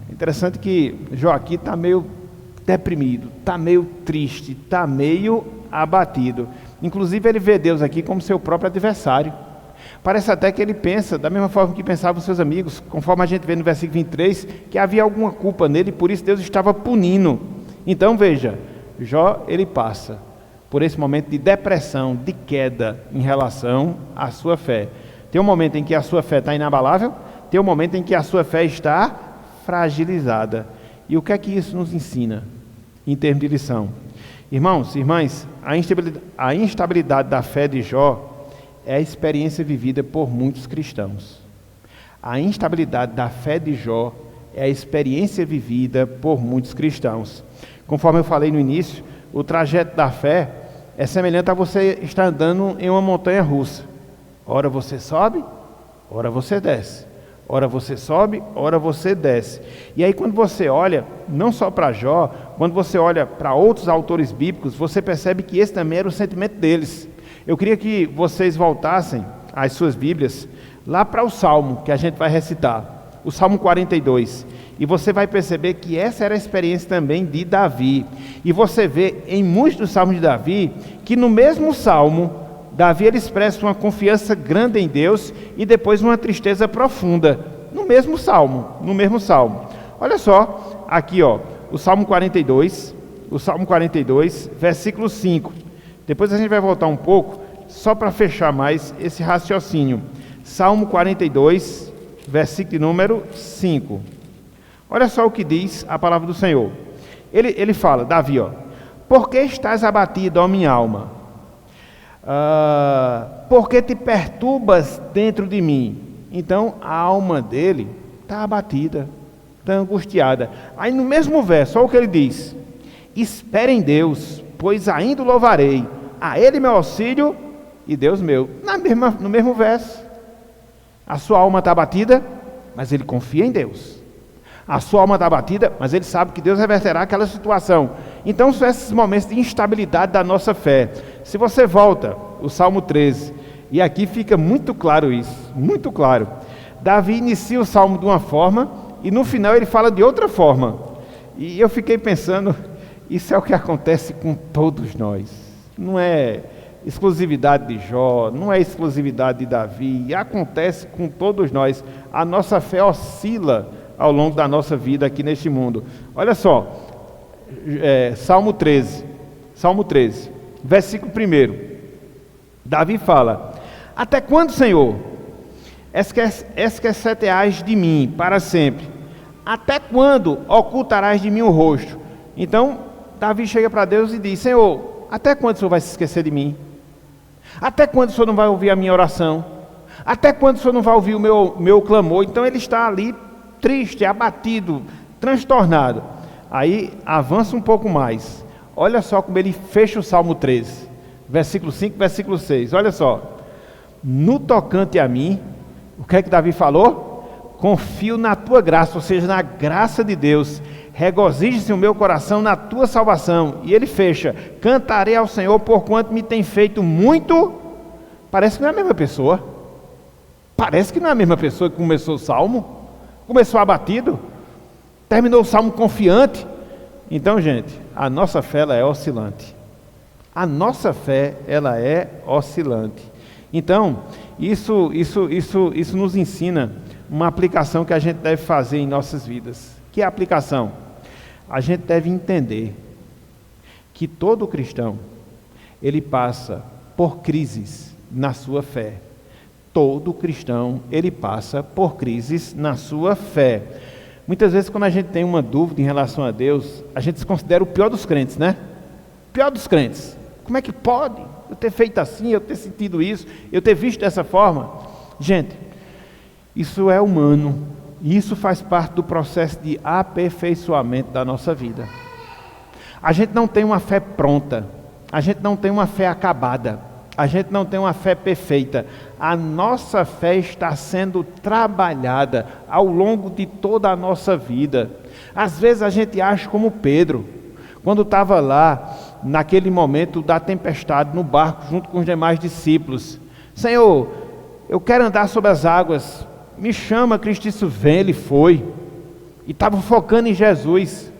[SPEAKER 1] Interessante que Jó aqui está meio deprimido, está meio triste, está meio abatido. Inclusive ele vê Deus aqui como seu próprio adversário. Parece até que ele pensa, da mesma forma que pensavam os seus amigos, conforme a gente vê no versículo 23, que havia alguma culpa nele e por isso Deus estava punindo. Então veja, Jó ele passa por esse momento de depressão, de queda em relação à sua fé. Tem um momento em que a sua fé está inabalável, tem um momento em que a sua fé está fragilizada. E o que é que isso nos ensina em termos de lição? Irmãos, irmãs, a instabilidade da fé de Jó é a experiência vivida por muitos cristãos. A instabilidade da fé de Jó é a experiência vivida por muitos cristãos. Conforme eu falei no início, o trajeto da fé é semelhante a você estar andando em uma montanha russa. Ora você sobe, ora você desce. Ora você sobe, ora você desce. E aí quando você olha, não só para Jó, quando você olha para outros autores bíblicos, você percebe que esse também era o sentimento deles. Eu queria que vocês voltassem às suas Bíblias, lá para o Salmo que a gente vai recitar, o Salmo 42. E você vai perceber que essa era a experiência também de Davi. E você vê em muitos dos salmos de Davi, que no mesmo salmo, Davi ele expressa uma confiança grande em Deus e depois uma tristeza profunda. No mesmo salmo. Olha só, aqui o Salmo 42, versículo 5. Depois a gente vai voltar um pouco, só para fechar mais esse raciocínio. Salmo 42, versículo número 5. Olha só o que diz a palavra do Senhor. Ele fala, Davi, por que estás abatido, ó minha alma? Por que te perturbas dentro de mim? Então a alma dele está abatida, está angustiada. Aí no mesmo verso, olha o que ele diz: espere em Deus, pois ainda o louvarei, a ele meu auxílio e Deus meu. No mesmo verso, a sua alma está abatida, mas ele confia em Deus. A sua alma está abatida, mas ele sabe que Deus reverterá aquela situação. Então são esses momentos de instabilidade da nossa fé. Se você volta, o Salmo 13, E aqui fica muito claro isso, muito claro. Davi inicia o salmo de uma forma e no final ele fala de outra forma. E eu fiquei pensando, isso é o que acontece com todos nós. Não é exclusividade de Jó, não é exclusividade de Davi, acontece com todos nós. A nossa fé oscila ao longo da nossa vida aqui neste mundo. Olha só, Salmo 13, versículo 1. Davi fala: até quando, Senhor, esquecerás de mim para sempre? Até quando ocultarás de mim o rosto? Então, Davi chega para Deus e diz: Senhor, até quando o Senhor vai se esquecer de mim? Até quando o Senhor não vai ouvir a minha oração? Até quando o Senhor não vai ouvir o meu clamor? Então ele está ali triste, abatido, transtornado. Aí avança um pouco mais. Olha só como ele fecha o Salmo 13, versículo 5, versículo 6. Olha só. No tocante a mim, o que é que Davi falou? Confio na tua graça, ou seja, na graça de Deus. Regozije-se o meu coração na tua salvação. E ele fecha: cantarei ao Senhor porquanto me tem feito muito. Parece que não é a mesma pessoa. Parece que não é a mesma pessoa que começou o salmo. Começou abatido, terminou o salmo confiante. Então, gente, a nossa fé ela é oscilante. A nossa fé ela é oscilante. Então, isso nos ensina uma aplicação que a gente deve fazer em nossas vidas. Que é a aplicação? A gente deve entender que todo cristão, ele passa por crises na sua fé. Todo cristão, ele passa por crises na sua fé. Muitas vezes, quando a gente tem uma dúvida em relação a Deus, a gente se considera o pior dos crentes, né? Pior dos crentes. Como é que pode eu ter feito assim, eu ter sentido isso, eu ter visto dessa forma? Gente, isso é humano. E isso faz parte do processo de aperfeiçoamento da nossa vida. A gente não tem uma fé pronta. A gente não tem uma fé acabada. A gente não tem uma fé perfeita. A nossa fé está sendo trabalhada ao longo de toda a nossa vida. Às vezes a gente acha como Pedro, quando estava lá, naquele momento da tempestade, no barco, junto com os demais discípulos. Senhor, eu quero andar sobre as águas. Me chama, Cristo disse, vem. Ele foi. E estava focando em Jesus.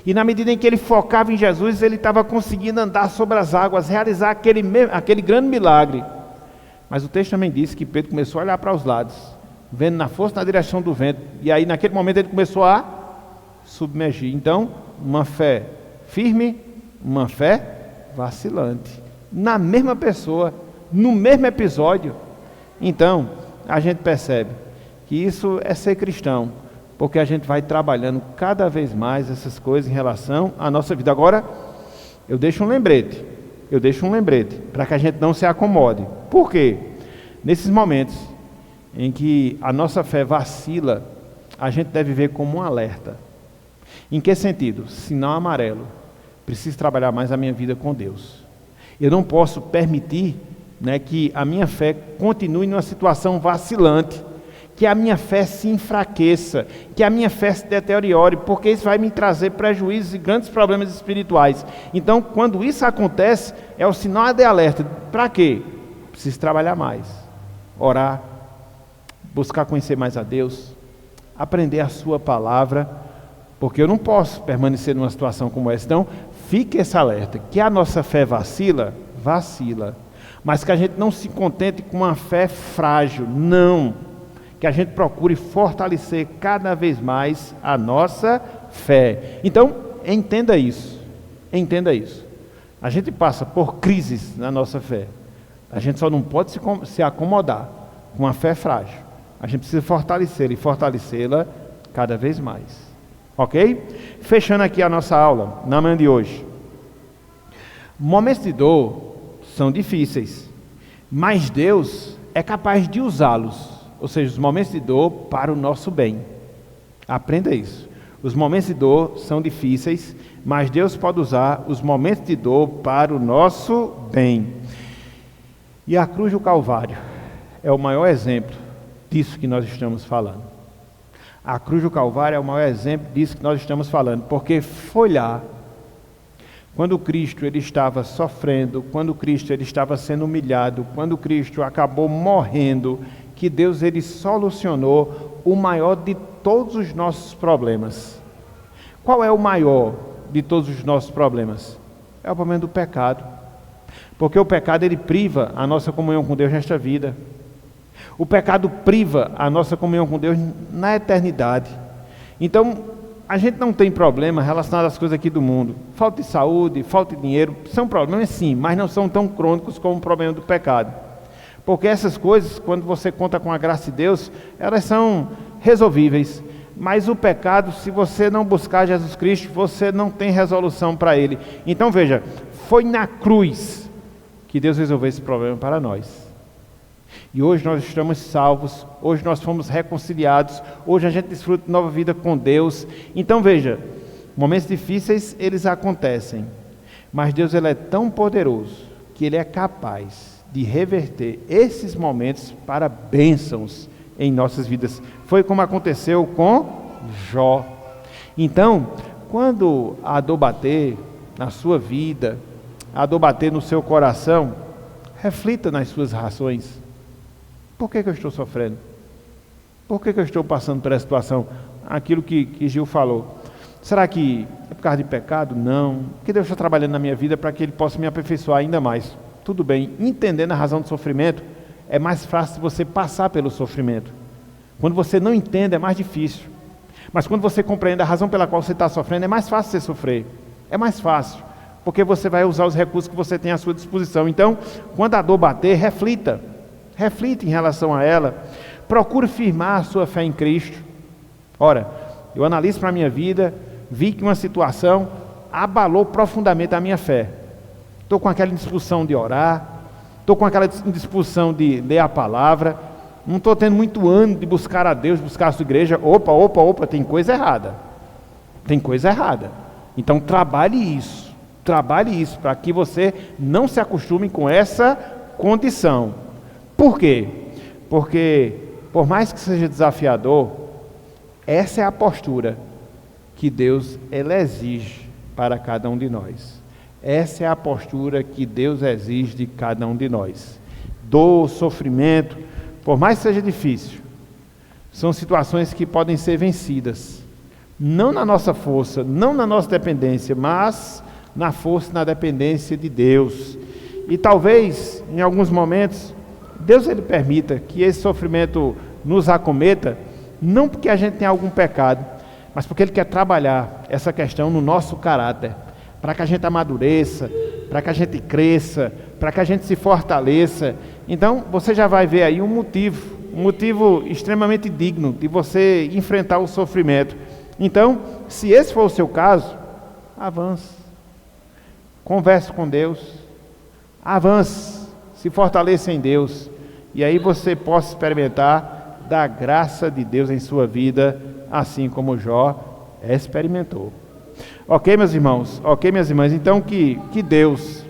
[SPEAKER 1] E na medida em que ele focava em Jesus, ele estava conseguindo andar sobre as águas, realizar aquele grande milagre. Mas o texto também diz que Pedro começou a olhar para os lados, vendo na força na direção do vento. E aí naquele momento ele começou a submergir. Então, uma fé firme, uma fé vacilante. Na mesma pessoa, no mesmo episódio. Então, a gente percebe que isso é ser cristão, porque a gente vai trabalhando cada vez mais essas coisas em relação à nossa vida. Agora, eu deixo um lembrete, para que a gente não se acomode. Por quê? Nesses momentos em que a nossa fé vacila, a gente deve ver como um alerta. Em que sentido? Sinal amarelo. Preciso trabalhar mais a minha vida com Deus. Eu não posso permitir, que a minha fé continue numa situação vacilante, que a minha fé se enfraqueça, que a minha fé se deteriore, porque isso vai me trazer prejuízos e grandes problemas espirituais. Então, quando isso acontece, é o sinal de alerta. Para quê? Preciso trabalhar mais, orar, buscar conhecer mais a Deus, aprender a sua palavra, porque eu não posso permanecer numa situação como essa. Então, fique esse alerta, que a nossa fé vacila, mas que a gente não se contente com uma fé frágil, não. Que a gente procure fortalecer cada vez mais a nossa fé. Então, entenda isso. A gente passa por crises na nossa fé. A gente só não pode se acomodar com uma fé frágil. A gente precisa fortalecê-la e fortalecê-la cada vez mais. Ok? Fechando aqui a nossa aula, na manhã de hoje. Momentos de dor são difíceis, mas Deus é capaz de usá-los. Ou seja, os momentos de dor para o nosso bem. Aprenda isso. Os momentos de dor são difíceis, mas Deus pode usar os momentos de dor para o nosso bem. E a cruz do Calvário é o maior exemplo disso que nós estamos falando. A cruz do Calvário é o maior exemplo disso que nós estamos falando, porque foi lá quando Cristo ele estava sofrendo, quando Cristo ele estava sendo humilhado, quando Cristo acabou morrendo, que Deus ele solucionou o maior de todos os nossos problemas. Qual é o maior de todos os nossos problemas? É o problema do pecado. Porque o pecado ele priva a nossa comunhão com Deus nesta vida. O pecado priva a nossa comunhão com Deus na eternidade. Então, a gente não tem problema relacionado às coisas aqui do mundo. Falta de saúde, falta de dinheiro, são problemas sim, mas não são tão crônicos como o problema do pecado. Porque essas coisas, quando você conta com a graça de Deus, elas são resolvíveis. Mas o pecado, se você não buscar Jesus Cristo, você não tem resolução para ele. Então veja, foi na cruz que Deus resolveu esse problema para nós. E hoje nós estamos salvos, hoje nós fomos reconciliados, hoje a gente desfruta de nova vida com Deus. Então veja, momentos difíceis eles acontecem, mas Deus ele é tão poderoso que ele é capaz de reverter esses momentos para bênçãos em nossas vidas. Foi como aconteceu com Jó. Então, quando a dor bater na sua vida, a dor bater no seu coração, reflita nas suas razões. Por que eu estou sofrendo? Por que eu estou passando por essa situação? Aquilo que Gil falou. Será que é por causa de pecado? Não. Porque Deus está trabalhando na minha vida para que Ele possa me aperfeiçoar ainda mais. Tudo bem. Entendendo a razão do sofrimento, é mais fácil você passar pelo sofrimento. Quando você não entende, é mais difícil. Mas quando você compreende a razão pela qual você está sofrendo, é mais fácil você sofrer. É mais fácil. Porque você vai usar os recursos que você tem à sua disposição. Então, quando a dor bater, reflita. Reflita em relação a ela. Procure firmar a sua fé em Cristo. Ora, eu analiso para a minha vida, vi que uma situação abalou profundamente a minha fé. Estou com aquela indisposição de orar, estou com aquela indisposição de ler a palavra, não estou tendo muito ânimo de buscar a Deus, buscar a sua igreja. Opa, tem coisa errada. Tem coisa errada. Então trabalhe isso para que você não se acostume com essa condição. Por quê? Porque, por mais que seja desafiador, essa é a postura que Deus ele exige para cada um de nós. Essa é a postura que Deus exige de cada um de nós. Dor, sofrimento, por mais que seja difícil, são situações que podem ser vencidas. Não na nossa força, não na nossa dependência, mas na força e na dependência de Deus. E talvez, em alguns momentos, Deus ele permita que esse sofrimento nos acometa, não porque a gente tem algum pecado, mas porque Ele quer trabalhar essa questão no nosso caráter, para que a gente amadureça, para que a gente cresça, para que a gente se fortaleça. Então, você já vai ver aí um motivo extremamente digno de você enfrentar o sofrimento. Então, se esse for o seu caso, avance, converse com Deus, avance, se fortaleça em Deus, e aí você possa experimentar da graça de Deus em sua vida, assim como Jó experimentou. Ok, meus irmãos? Ok, minhas irmãs? Então que Deus,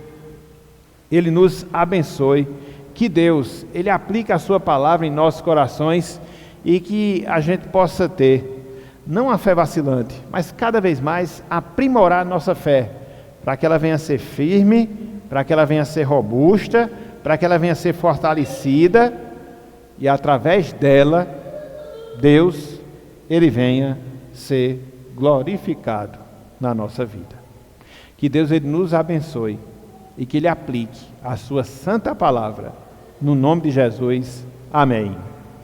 [SPEAKER 1] Ele nos abençoe, que Deus, Ele aplique a sua palavra em nossos corações e que a gente possa ter, não a fé vacilante, mas cada vez mais aprimorar a nossa fé, para que ela venha a ser firme, para que ela venha a ser robusta, para que ela venha a ser fortalecida e através dela, Deus, Ele venha ser glorificado na nossa vida. Que Deus Ele nos abençoe e que Ele aplique a sua santa palavra. No nome de Jesus. Amém.